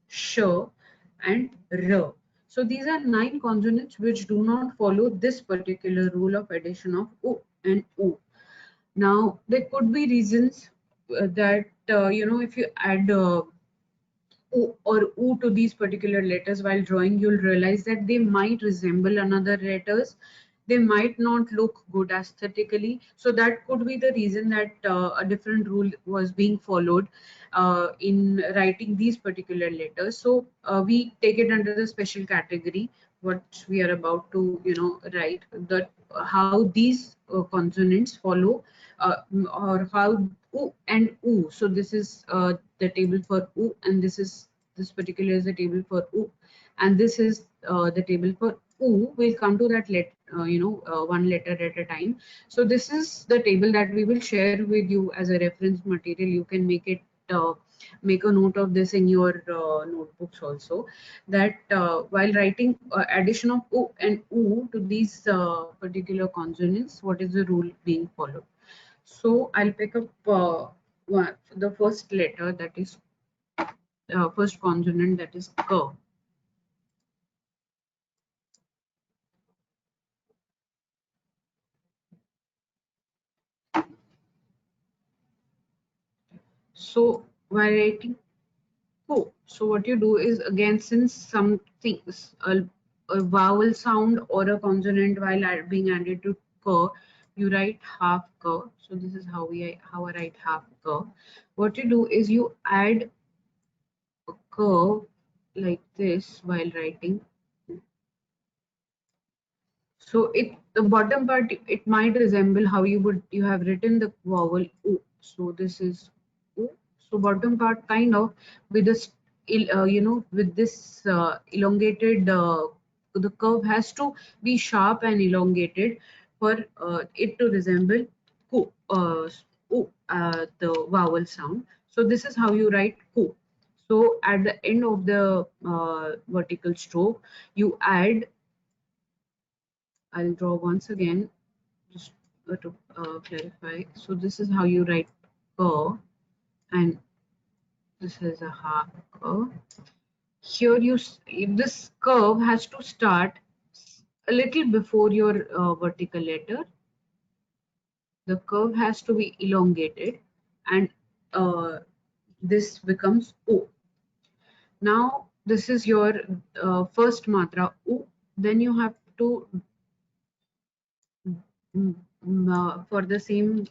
sh, and r. So these are nine consonants which do not follow this particular rule of addition of u and u. Now there could be reasons that if you add o or u to these particular letters while drawing, you'll realize that they might resemble another letters, they might not look good aesthetically. So that could be the reason that a different rule was being followed in writing these particular letters. So we take it under the special category what we are about to write, that how these consonants follow, or how u and u. So this is the table for u, and this particular is the table for u, and this is the table for u. We'll come to that one letter at a time. So this is the table that we will share with you as a reference material. You can make a note of this in your notebooks also, that while writing addition of u and u to these particular consonants, what is the rule being followed. So I'll pick up the first letter, that is first consonant, that is k. So while writing ko, so what you do is, again, since something a vowel sound or a consonant while being added to k, you write half k. So this is how I write half k. What you do is you add a curve like this while writing. So the bottom part, it might resemble how you have written the vowel u. So this is u. So bottom part kind of with this with this elongated, the curve has to be sharp and elongated for it to resemble ku, u, the vowel sound. So this is how you write ku. So at the end of the vertical stroke, you add, I'll draw once again just to clarify. So this is how you write curve, and this is a half curve. Here this curve has to start a little before your vertical letter. The curve has to be elongated, and this becomes O. Now this is your first matra U. Then you have to for the same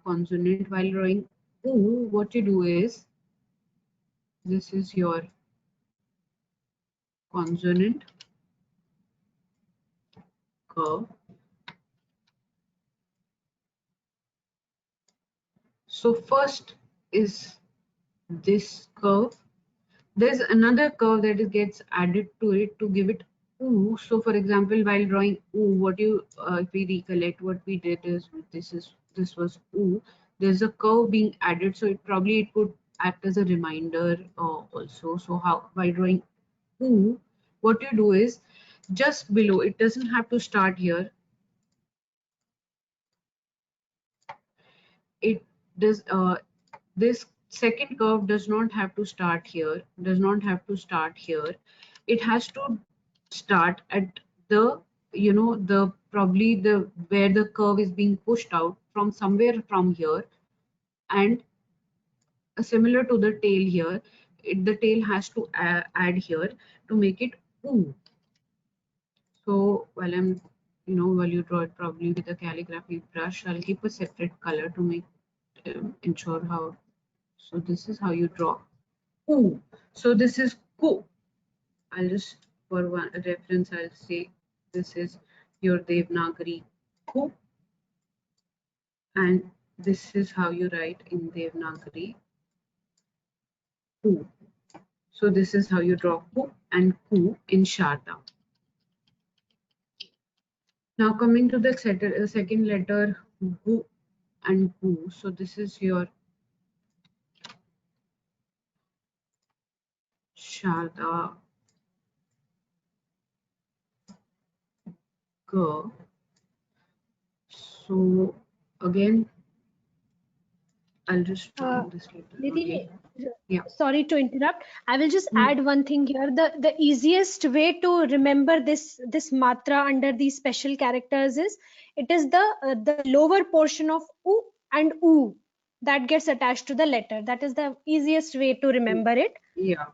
consonant while drawing U, what you do is, this is your consonant curve. So first is this curve. There's another curve that gets added to it to give it U. So for example, while drawing U, if we recollect, what we did is, this was U. There's a curve being added, so it could act as a reminder also. So how, while drawing U, what you do is, just below, it doesn't have to start here. It does this second curve does not have to start here, it has to start at the, the probably the where the curve is being pushed out from somewhere from here, and similar to the tail here, the tail has to add here to make it ooh. So while you draw it probably with a calligraphy brush, I'll keep a separate color to make ensure how. So this is how you draw ku. So this is ku. I'll just, for one reference, I'll say this is your Devanagari ku, and this is how you write in Devanagari ku. So this is how you draw ku and ku in Sharda. Now coming to the second letter gu and gu. So this is your Sharda G. So again, I'll just draw this letter. Nidhi, Okay. Yeah. sorry to interrupt. I will just add one thing here. The easiest way to remember this matra under these special characters is, it is the lower portion of u and u that gets attached to the letter. That is the easiest way to remember it. Yeah.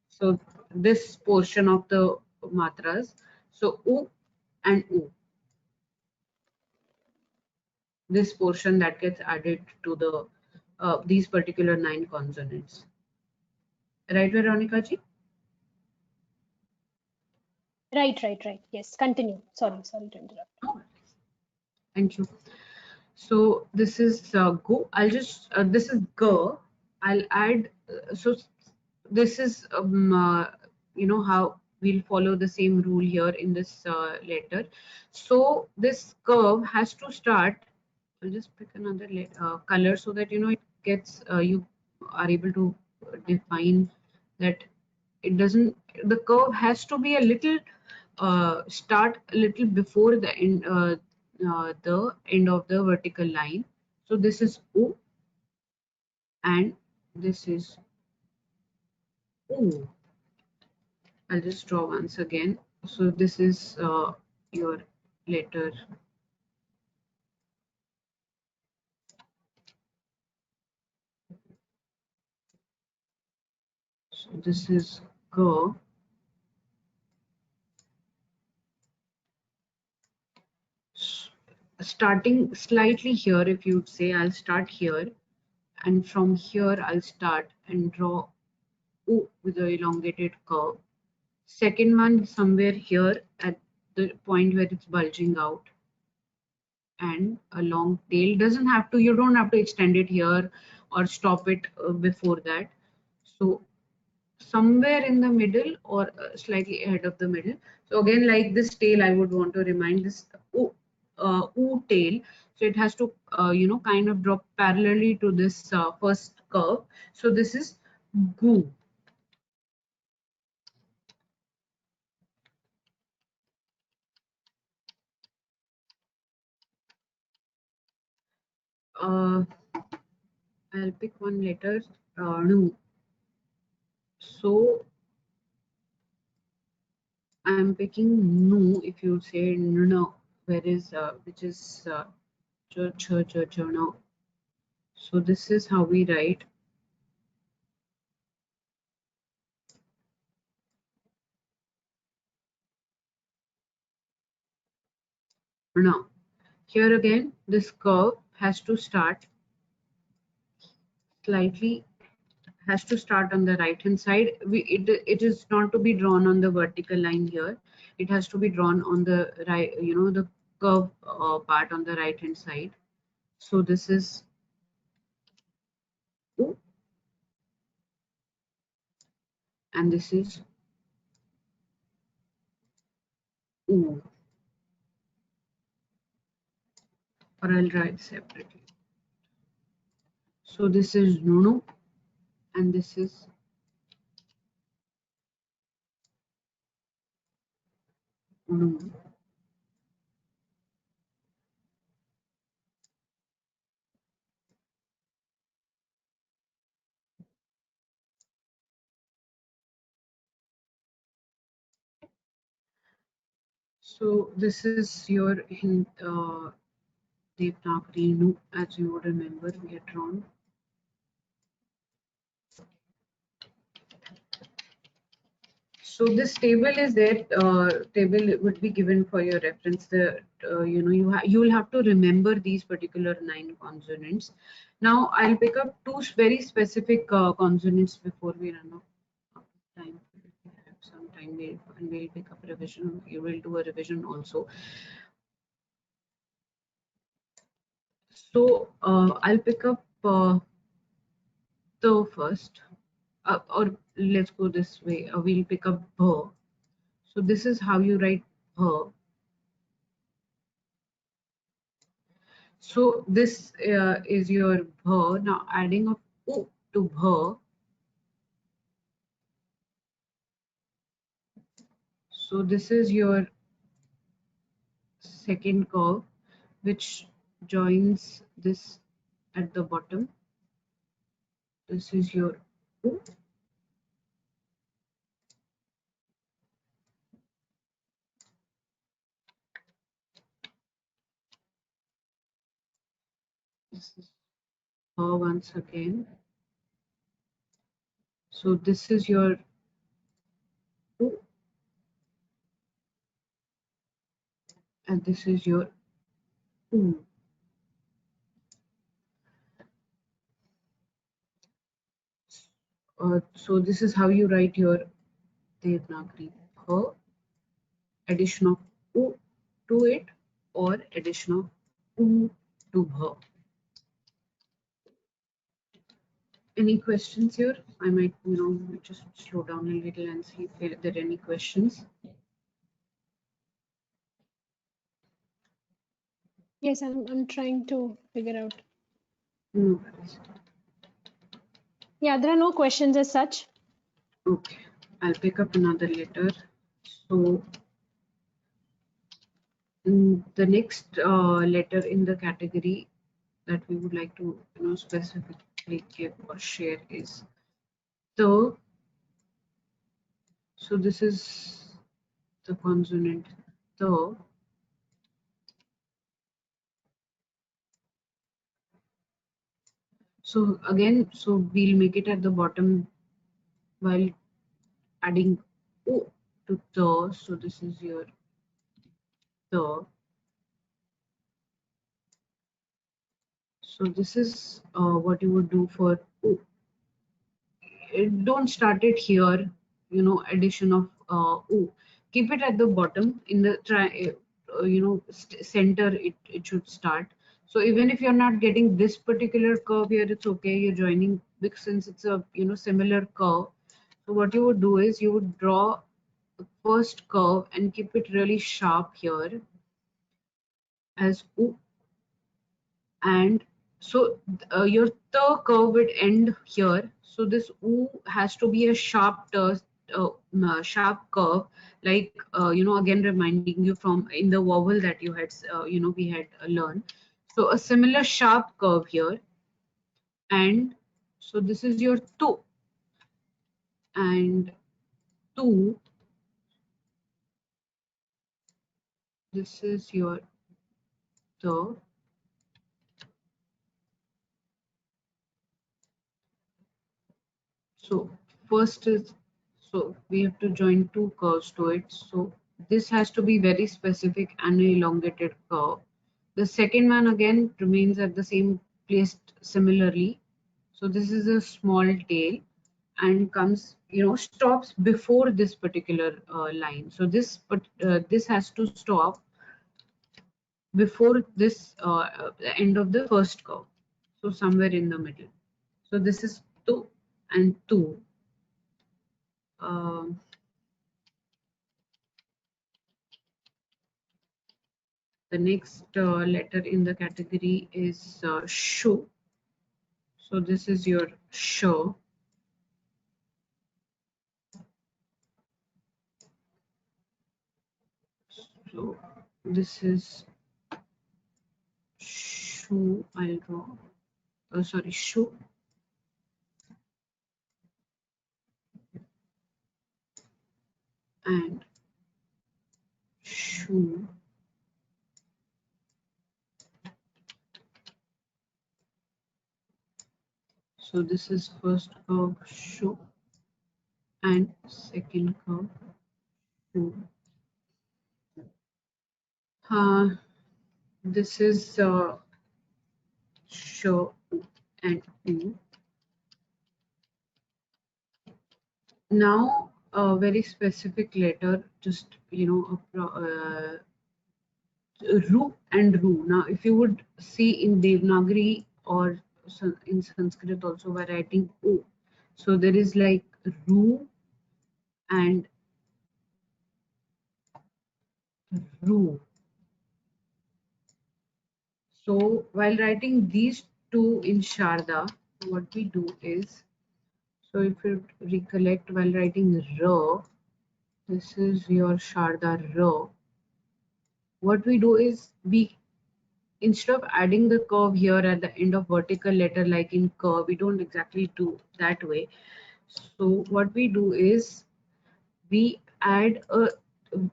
So this portion of the matras. So u and u. this portion that gets added to the these particular 9 consonants. Right, Veronica ji? Right. Yes, continue. Sorry to interrupt. Oh, thank you. So this is go. I'll just this is go. I'll add. So this is you know how we'll follow the same rule here in this letter. So this curve has to start. I'll just pick another color so that you know it gets you are able to define that it doesn't. The curve has to be a little start a little before the end of the vertical line. So this is O and this is O. I'll just draw once again. So this is your letter. So this is G. Starting slightly here, if you'd say, I'll start here, and from here I'll start and draw O with the elongated curve. Second one somewhere here at the point where it's bulging out, and a long tail. Doesn't have to, you don't have to extend it here or stop it before that. So somewhere in the middle or slightly ahead of the middle. So again, like this tail, I would want to remind this oo tail. So it has to you know, kind of drop parallelly to this first curve. So this is goo. uh, I'll pick one letter, nu. So I'm picking nu. If you say no, where is which is ch ch ch ch no. So this is how we write. Now, here again, this curve has to start slightly, has to start on the right hand side. It is not to be drawn on the vertical line here. It has to be drawn on the right, you know, the curve part on the right hand side. So this is U and this is U, or I'll write separately. So this is Nunu and this is Nu. So this is your Devanagari Nu, as you would remember we had drawn. So this table is there. Table would be given for your reference. The you know, you will have to remember these particular 9 consonants. Now I'll pick up 2 very specific consonants before we run out of time. If we have some time, we'll pick up revision. You will do a revision also. So I'll pick up the first, or let's go this way. We'll pick up bh. So this is how you write bh. So this is your bh. Now adding of u to bh. So this is your second curve, which joins this at the bottom. This is your u. This is bh once again. So this is your u, and this is your u. So this is how you write your Devanagari. Her, addition of U to it, or addition of U to her. Any questions here? I might, just slow down a little and see if there are any questions. Yes, I'm trying to figure out. No worries. Yeah, there are no questions as such. Okay, I'll pick up another letter. So the next letter in the category that we would like to specifically give or share is the. So this is the consonant the. So again, so we'll make it at the bottom while adding O to the. So this is your the. So this is what you would do for O. Don't start it here, addition of O. Keep it at the bottom in the center. It should start. So even if you're not getting this particular curve here, it's okay. You're joining because since it's a similar curve. So what you would do is you would draw the first curve and keep it really sharp here as O, and so your curve would end here. So this U has to be a sharp curve, like again reminding you from in the vowel that you had we had learned. So a similar sharp curve here, and so this is your tu, and tu. This is your the. So first is, so we have to join two curves to it. So this has to be very specific and elongated curve. The second one again remains at the same place similarly. So this is a small tail and comes, stops before this particular line. So this has to stop before this the end of the first curve. So somewhere in the middle. So this is two and two. Um, the next letter in the category is shu. So this is your shu. So this is shu. I'll draw. Oh, sorry, shu. And shu. So this is first curve shu and second curve shu. This is shu and u. Now a very specific letter, just Ru and Ru. Now, if you would see in Devanagari or in Sanskrit also by writing O, so there is like Ru and Ru. So while writing these two in Sharda, what we do is, so if you recollect while writing R, this is your Sharda R. What we do is we, instead of adding the curve here at the end of vertical letter like in curve, we don't exactly do that way. So what we do is we add a,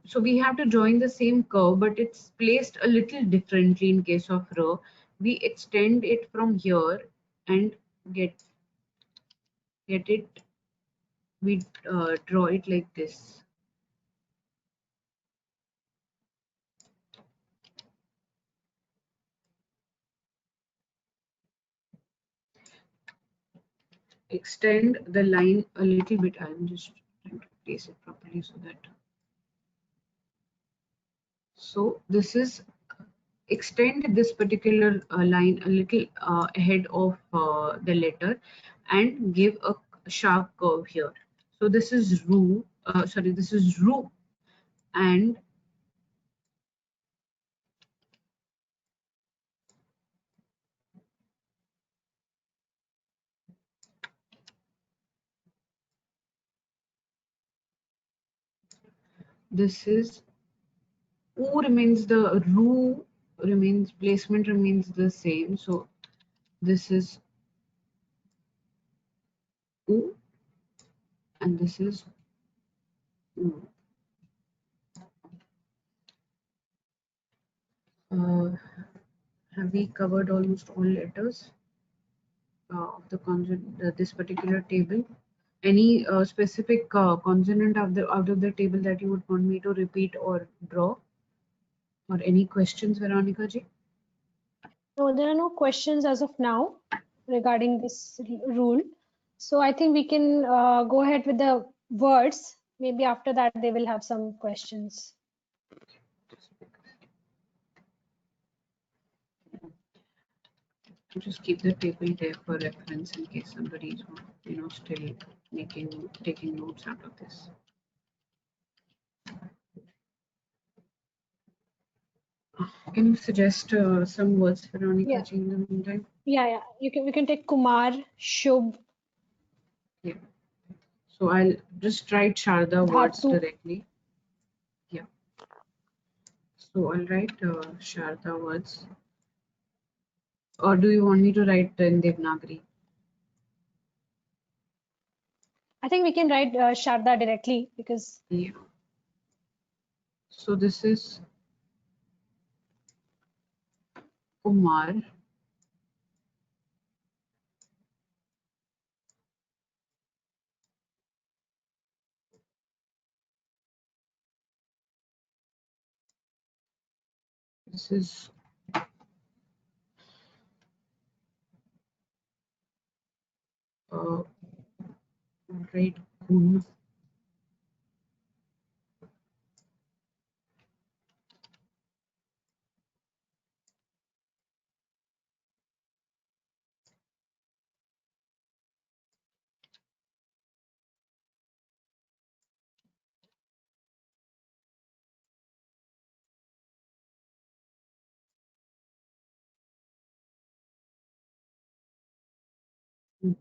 so we have to join the same curve, but it's placed a little differently in case of row. We extend it from here and get it, we draw it like this. extend the line a little bit. I'm just trying to place it properly so that. So this is extend this particular line a little ahead of the letter and give a sharp curve here. So this is ru, sorry, this is ru, and this is u remains the ru remains placement remains the same. So this is u and this is u. Have we covered almost all letters of the consonant this particular table? Any specific consonant out of the table that you would want me to repeat or draw? Or any questions, Veronica ji? No, there are no questions as of now regarding this rule. So I think we can go ahead with the words. Maybe after that they will have some questions. Just keep the table there for reference in case somebody is, still taking notes out of this. Can you suggest some words, Veronica ji, in the meantime? Yeah. We can take Kumar, Shubh. Yeah. So I'll just write Sharada words Dhatu. directly. Yeah. So I'll write Sharada words. Or do you want me to write in Devanagari? I think we can write Sharda directly because. Yeah. So this is Kumar. This is right, Gun.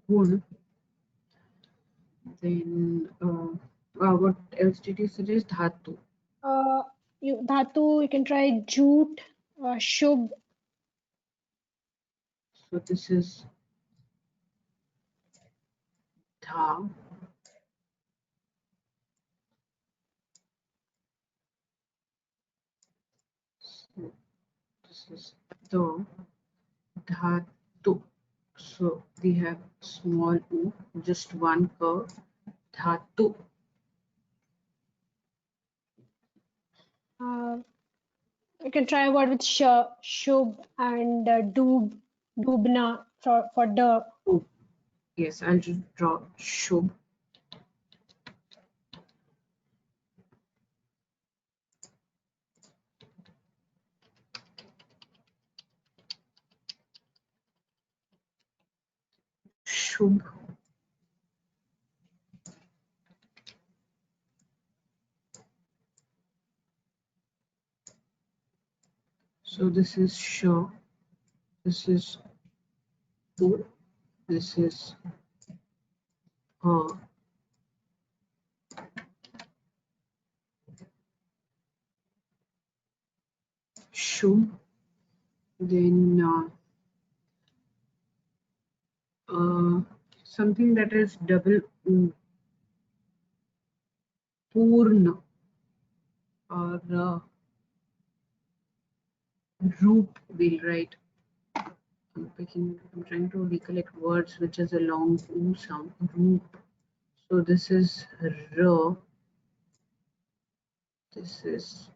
Gun. Then what else did you suggest? Dhatu. Dhatu, you can try Jute, Shubh. So this is Dha. So this is the Dhatu. So we have small u, just one curve. Dhatu. You can try a word with Shubh and Dubna for the. Oh, yes, I'll just draw Shubh. Shubh. So this is Sh. This is U. This is Shubh. Then something that is double U. Purna or Roop we'll write. I'm trying to recollect words which is a long U sound. Roop. So this is R. This is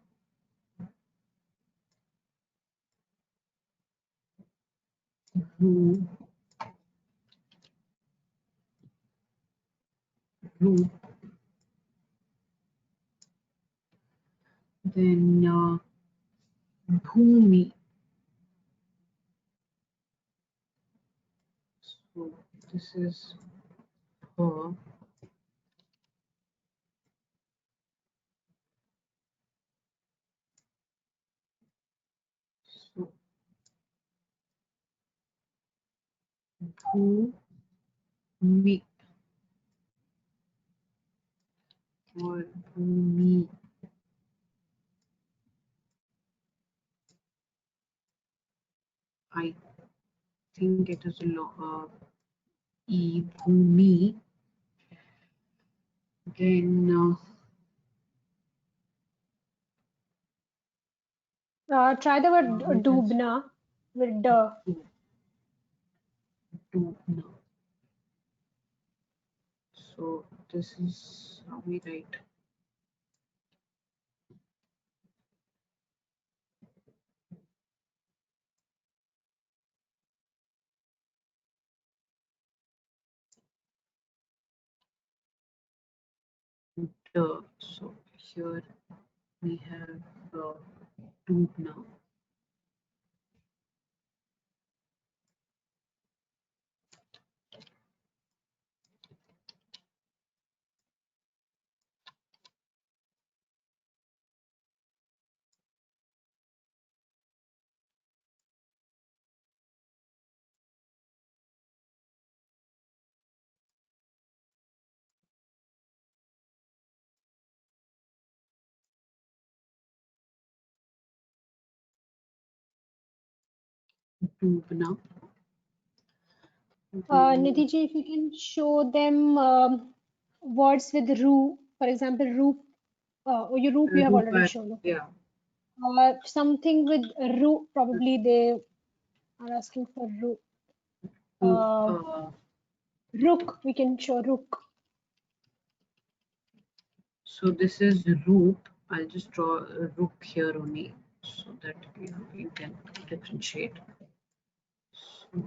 Ru. root. Then bhumi. So this is her. So bhumi or bhumi. I think it is e bhumi. Then Try the word it is dubna with the. dubna. So this is how we write. So here we have dubna. Dubna. Nidhi ji, if you can show them words with ru, for example, roop. Your roop you have already Rupa, shown. Okay. yeah. Something with ru, probably they are asking for ru. Rook, we can show rook. So this is root. I'll just draw a rook here only so that you can differentiate. So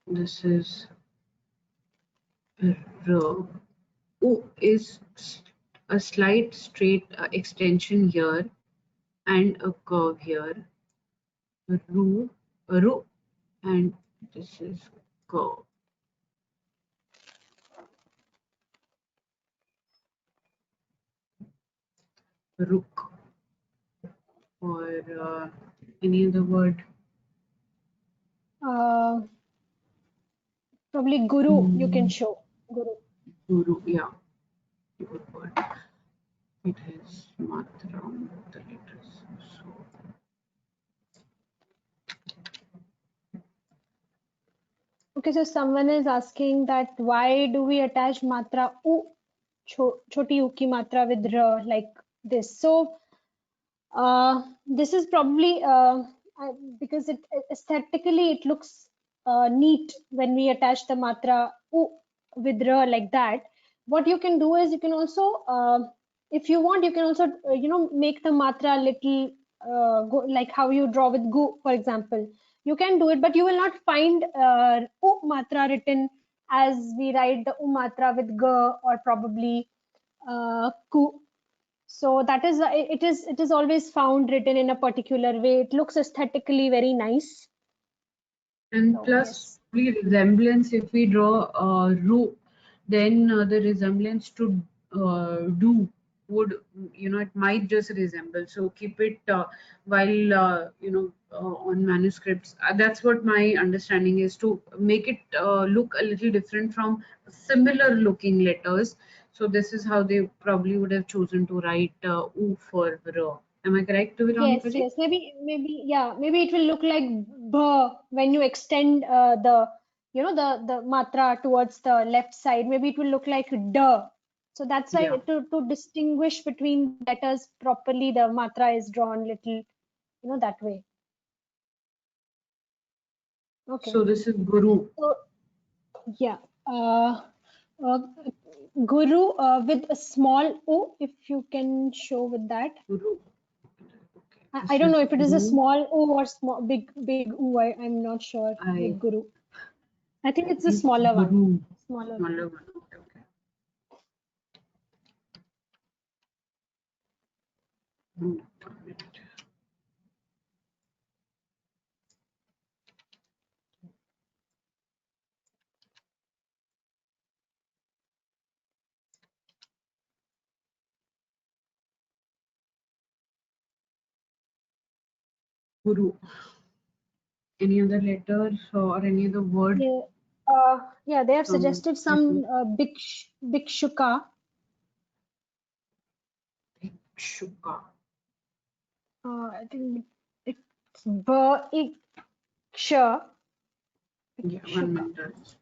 this is r. O is a slight straight extension here and a curve here. Ru, ru, and this is curve. Rook. Or any other word? Probably guru, you can show. Guru. Guru, yeah. Good word. It has matra on the letters. So Okay, so someone is asking that why do we attach matra u, choti u ki matra with ra like this? So this is probably because it aesthetically it looks neat when we attach the matra u with ra like that. What you can do is you can also, if you want, you can also make the matra little like how you draw with gu, for example. You can do it, but you will not find u matra written as we write the u matra with ga or probably ku. So that is it is always found written in a particular way. It looks aesthetically very nice. and So plus yes. the resemblance, if we draw ru, then the resemblance to do would, it might just resemble. So keep it while, on manuscripts. That's what my understanding is, to make it look a little different from similar looking letters. So this is how they probably would have chosen to write u for ra. Am I correct, Veronica Yes, ji? yes. Maybe, yeah. Maybe it will look like b when you extend the matra towards the left side. Maybe it will look like d. So that's why Yeah. to distinguish between letters properly, the matra is drawn little, that way. Okay. So this is guru. So yeah. Uh, Guru with a small o, if you can show with that. Guru. Okay, I this don't know is if it is a Guru. small o or small big o. I'm not sure I with Guru. I think it's a think it's smaller one. Guru. Smaller one. Smaller one. Guru. Any other letter or any other word? Yeah, yeah, they have from suggested some bhikshuka. Bhikshuka. I think it's Bhiksha. Yeah, 1 minute.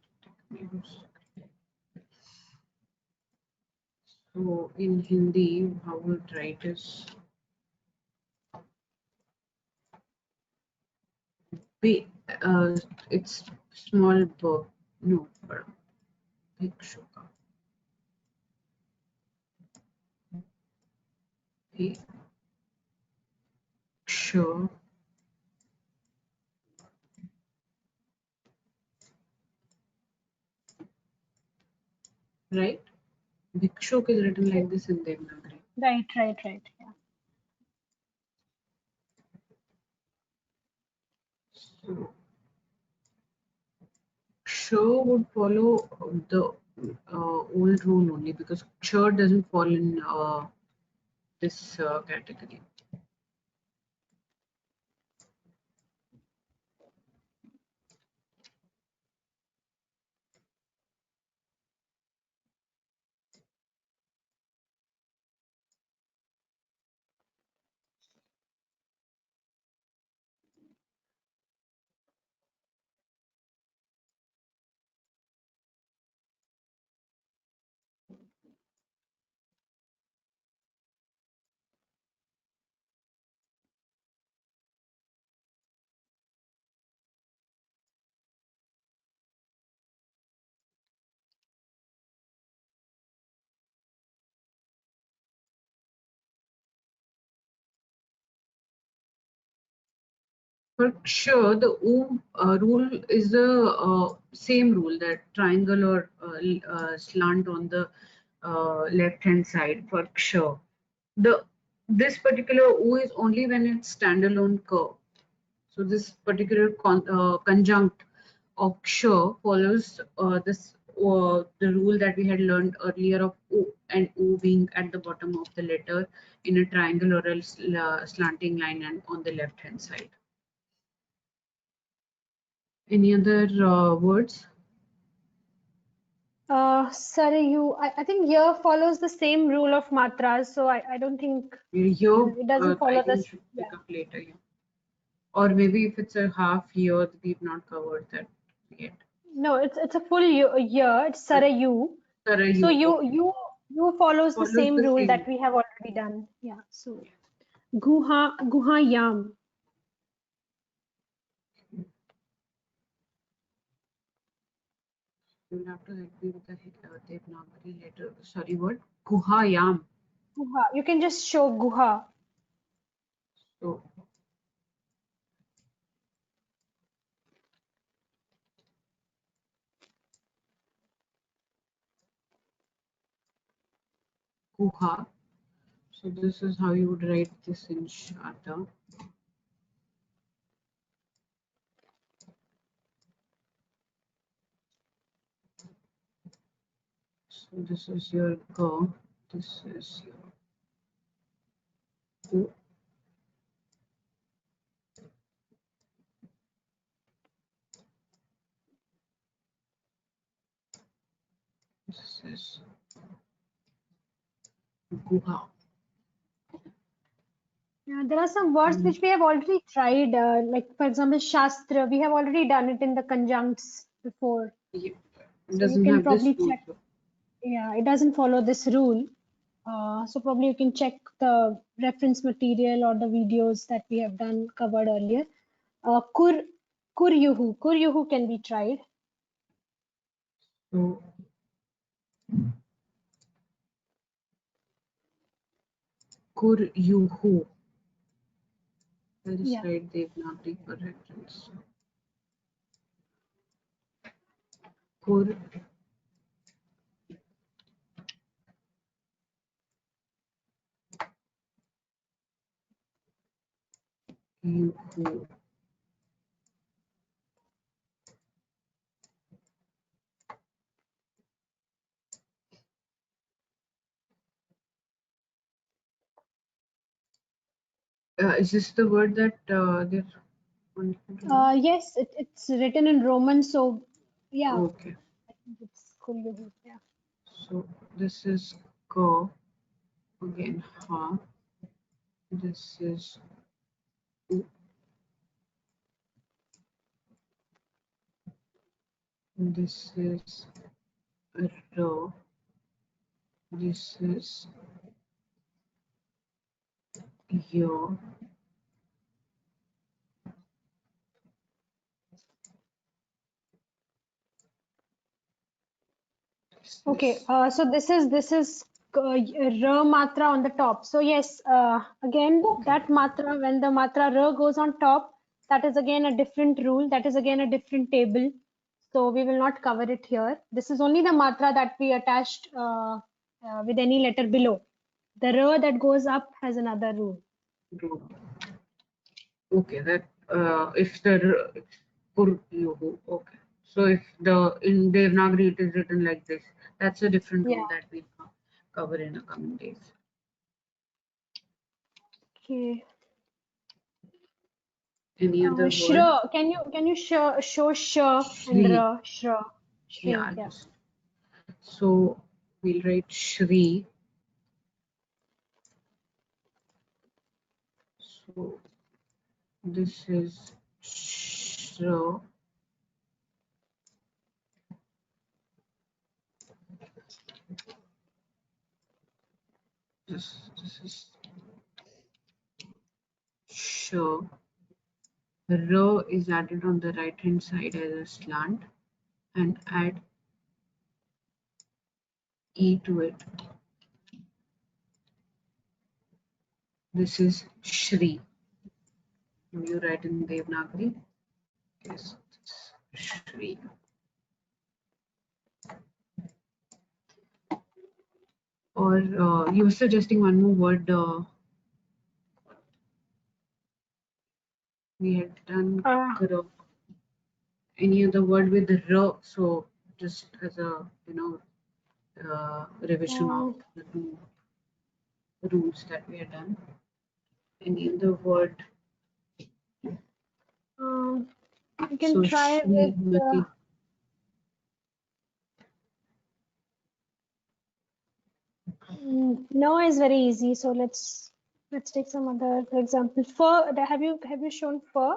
So in Hindi, how would write is B. It's small b. No, Bhikshuka. Bhikshu. Right? Bhikshuk is written like this in Devanagari. Right. Yeah. So, Ksha would follow the old rule only because Ksha doesn't fall in this category. For sure, the rule is the same rule, that triangle or slant on the left hand side for ksha. This particular O is only when it's standalone curve. So this particular conjunct of ksha follows the rule that we had learned earlier of O and O being at the bottom of the letter in a triangle or a slanting line and on the left hand side. Any other words? Sarayu, I think here follows the same rule of matras, so I don't think Here, it doesn't I follow think we this. should Yeah. pick up later. Yeah. Or maybe if it's a half year, we've not covered that yet. No, it's a full year. It's Sarayu. So Sarayu, you okay. you follows the Follows same the rule same. that we have already done. Yeah. So guha yam. You'll have to help me with the Devanagari letter. Sorry, what? Guhayam. Guha. You can just show guha. So, Guha. So this is how you would write this in Shada. So this is your Ga. This is your Gu. This is Guha. Yeah, there are some words which we have already tried, like for example, Shastra. We have already done it in the conjuncts before. Yeah. It So you doesn't can have this probably rule. check. Yeah, it doesn't follow this rule. So probably you can check the reference material or the videos that we have done covered earlier. Kuryuhu can be tried. So Kuryuhu. I'll just Yeah. write Devanagari for reference. Kur you, who. Is this the word that they're on? Yes, it's written in Roman, so yeah, Okay, I think it's Kulyu. Yeah. so this is go again, ha. This is u. This is ro. This is yo. Okay, This so this is ra matra on the top. So yes, again okay. that matra, when the matra ra goes on top, that is again a different rule. That is again a different table. So we will not cover it here. This is only the matra that we attached with any letter below. The ra that goes up has another rule. Ro. Okay, that if the Pur-yuhu, okay. So if the in Devanagari it is written like this, that's a different rule Yeah. that we cover in the coming days. Okay. Any other word? Shra. Can you show sha and Shri. ra? Shra. Shri. Yeah, Yeah. just so we'll write Shri. So this is Shra. This is Sh. Ra is added on the right hand side as a slant and add E to it. This is Shri. You write in Devanagari. Yes, Shri. Or you were suggesting one more word. We had done Uh, any other word with the r. So just as a revision of uh, the two rules that we had done. Any other word? you can So try with Shrimati. no is very easy. So let's take some other for example. Fur. Have you shown fur?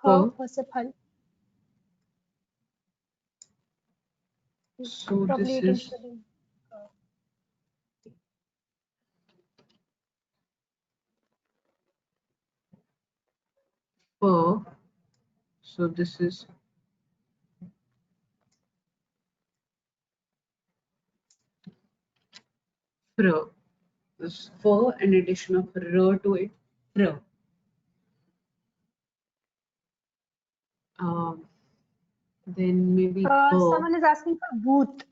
Fur Fur. for phal. So Probably this you can is show them. fur. So this is fur. This fur and addition of r to it. Fur. Um, then maybe burr. Someone is asking for boot.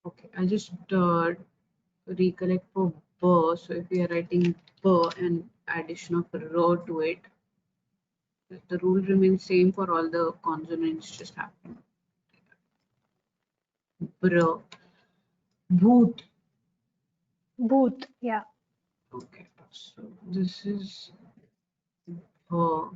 Okay, I'll just recollect for burr. So if we are writing burr and addition of r to it, the rule remains same for all the consonants, just happen. Br, boot. Boot. Yeah. Okay, so this is burr.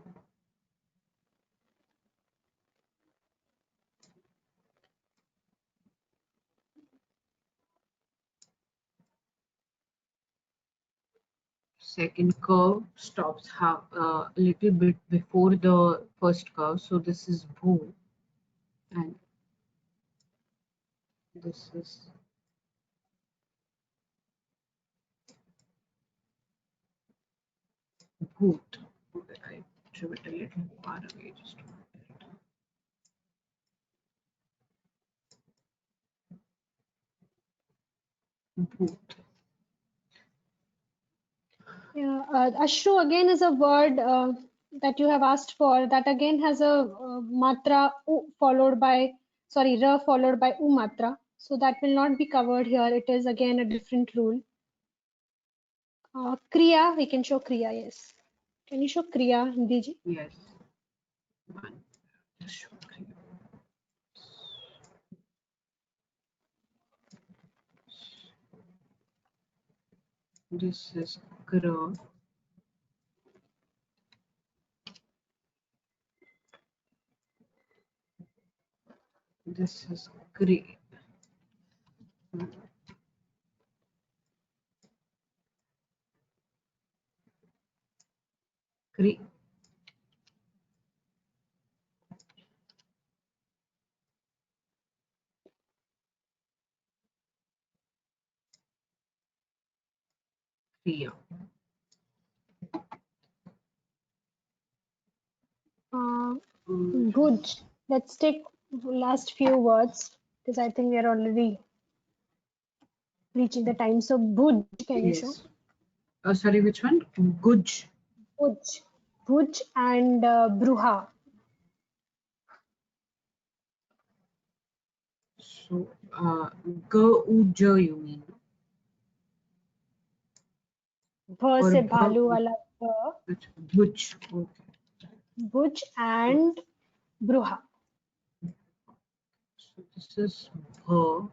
Second curve stops a little bit before the first curve. So this is boo, and this is boot. Okay, I drew it a little far away. Just boot. Yeah. Ashru again is a word that you have asked for. That again has a matra u followed by ra followed by u matra. So that will not be covered here. It is again a different rule. Kriya, we can show Kriya, yes. Can you show Kriya, Hindiji? Yes. One. Just show Kriya. This is Kra. This is Kri. Kri. Kriya. Good. Let's take last few words because I think we are already reaching the time. So Bhuj, can you show? Yes. Sorry, which one? Guj. Bhuj. Bhuj and Bruha. So, G-U-J you mean? Bha Or se Bh? bhalu wala bha. Which? Bhuj. Okay. Bhuj and Bruha. So this is Bh.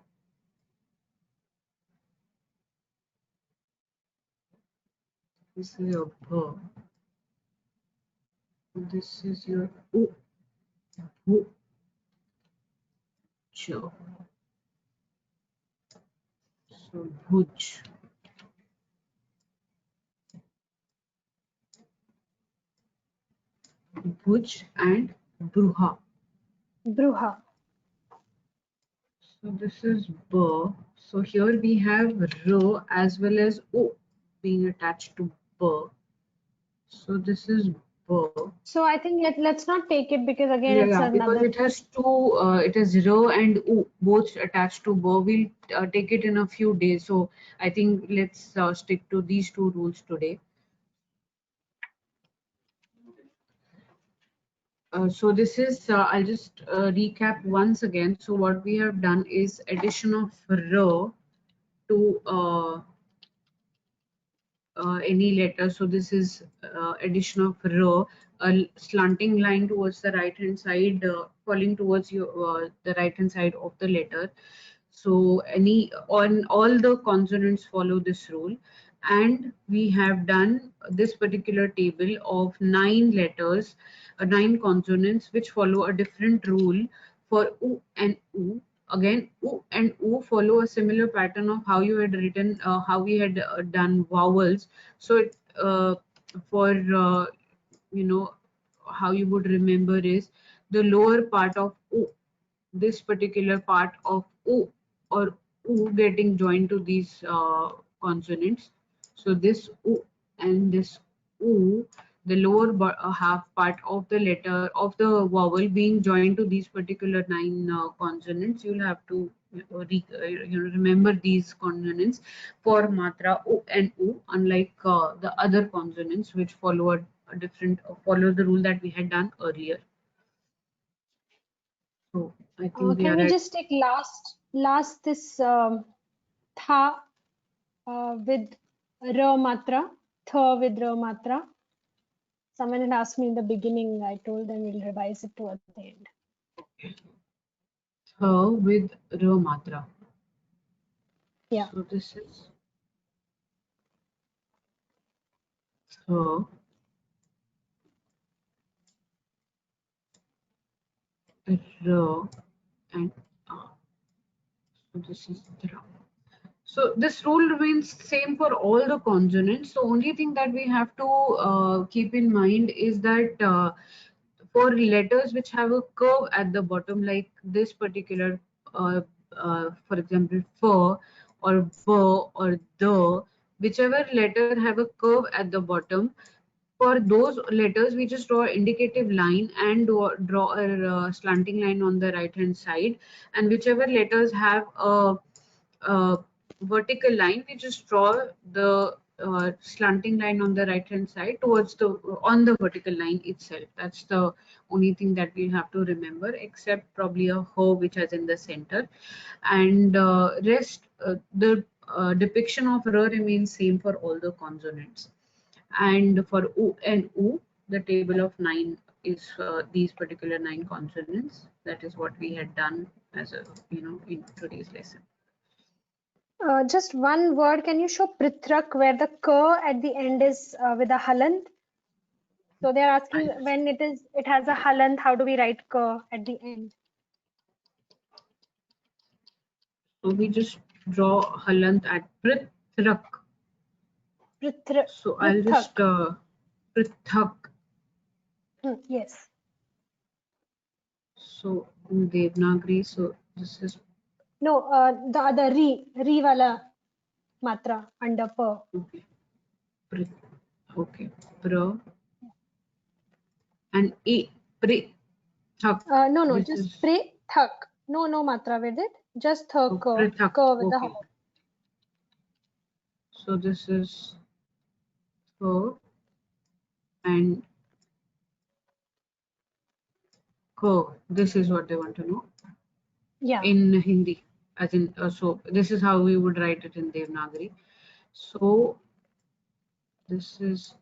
This is your Bh. This is your U. Bhu. Ch. So Bhuj. Bhuj and Bruha. Bruha. So this is B. So here we have R as well as O being attached to B. So this is B. So I think let's not take it because again Yeah, it's yeah, because another. it has two, it is R and U both attached to B. We'll take it in a few days. So I think let's stick to these two rules today. So this is, I'll just recap once again. So what we have done is addition of R to any letter. So this is addition of R, a slanting line towards the right hand side, falling towards the right hand side of the letter. So any on all the consonants follow this rule, and we have done this particular table of 9 letters, 9 consonants which follow a different rule for U and U. Again, U and U follow a similar pattern of how you had written, how we had done vowels. So it, for you know how you would remember is the lower part of U, this particular part of U or U getting joined to these consonants. So this U and this U, the lower half part of the letter of the vowel being joined to these particular 9 consonants, you'll have to remember these consonants for matra U and U, unlike the other consonants which follow a different follow the rule that we had done earlier. So I think we Can are we at just take last this tha with ra matra, tha with ra matra? Someone had asked me in the beginning. I told them we'll revise it towards the end. her with ra matra. Yeah. So this is her, ra, and ah. So this is dra. So this rule remains same for all the consonants. So only thing that we have to keep in mind is that for letters which have a curve at the bottom, like this particular, for example, f or b or the, whichever letter have a curve at the bottom, for those letters we just draw an indicative line and draw a slanting line on the right hand side, and whichever letters have a vertical line, we just draw the slanting line on the right hand side towards the on the vertical line itself. That's the only thing that we have to remember, except probably a ho which is in the center, and rest the depiction of r remains same for all the consonants. And for U and U, the table of 9 is these particular 9 consonants. That is what we had done as a, in today's lesson. Just one word, can you show prithrak where the ka at the end is with a halant? So they're asking when it has a halant, how do we write ka at the end? So we just draw halant at prithrak. So I'll just prithak. Yes. So in Devanagari, so this is no, the other re wala matra under pa. Okay. Okay. Pra and e prithak. No, just prithak. No matra with it. Just thak ka with the halat. So this is ka and ka. This is what they want to know. Yeah. In Hindi, as in so this is how we would write it in Devanagari. So this is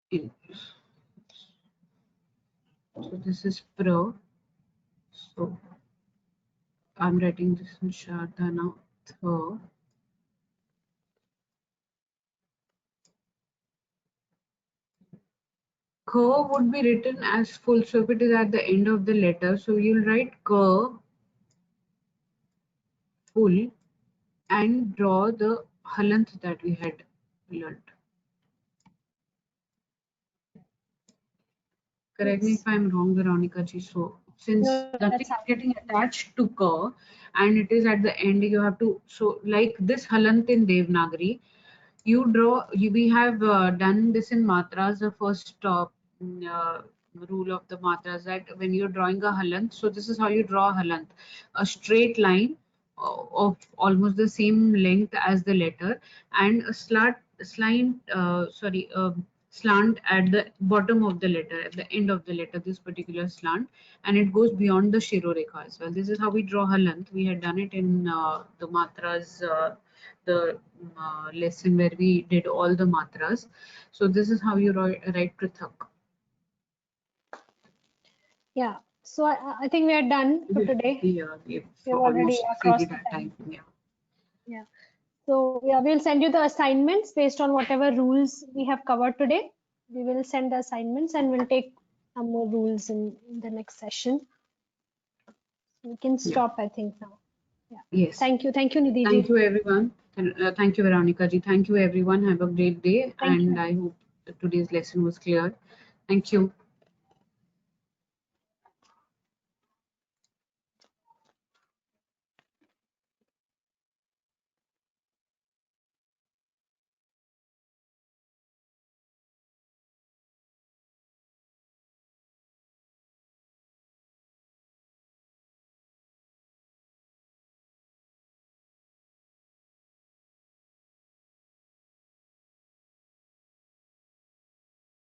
in. So this is pra. So I'm writing this in Sharada now. Tha. Ka would be written as full. So if it is at the end of the letter, so you'll write ka full and draw the halant that we had learned. Correct me if I'm wrong, Veronica ji. So since nothing is getting attached to ka and it is at the end, you have to, so like this halant in Devanagari, you draw, we have done this in matras, the first rule of the matras, that when you're drawing a halant, so this is how you draw a halant, a straight line of almost the same length as the letter and a slant at the bottom of the letter, at the end of the letter, this particular slant, and it goes beyond the shirorekha as well. This is how we draw halant. We had done it in the matras, the lesson where we did all the matras. So this is how you write prithak. Yeah. So I think we are done for today. Yeah, we've already crossed the time. Yeah. So yeah, we'll send you the assignments based on whatever rules we have covered today. We will send the assignments and we'll take some more rules in the next session. We can stop, I think, now. Yeah. Yes. Thank you, Nidhi ji. Thank you, everyone. Thank you, Veronica ji. Thank you, everyone. Have a great day. I hope today's lesson was clear. Thank you.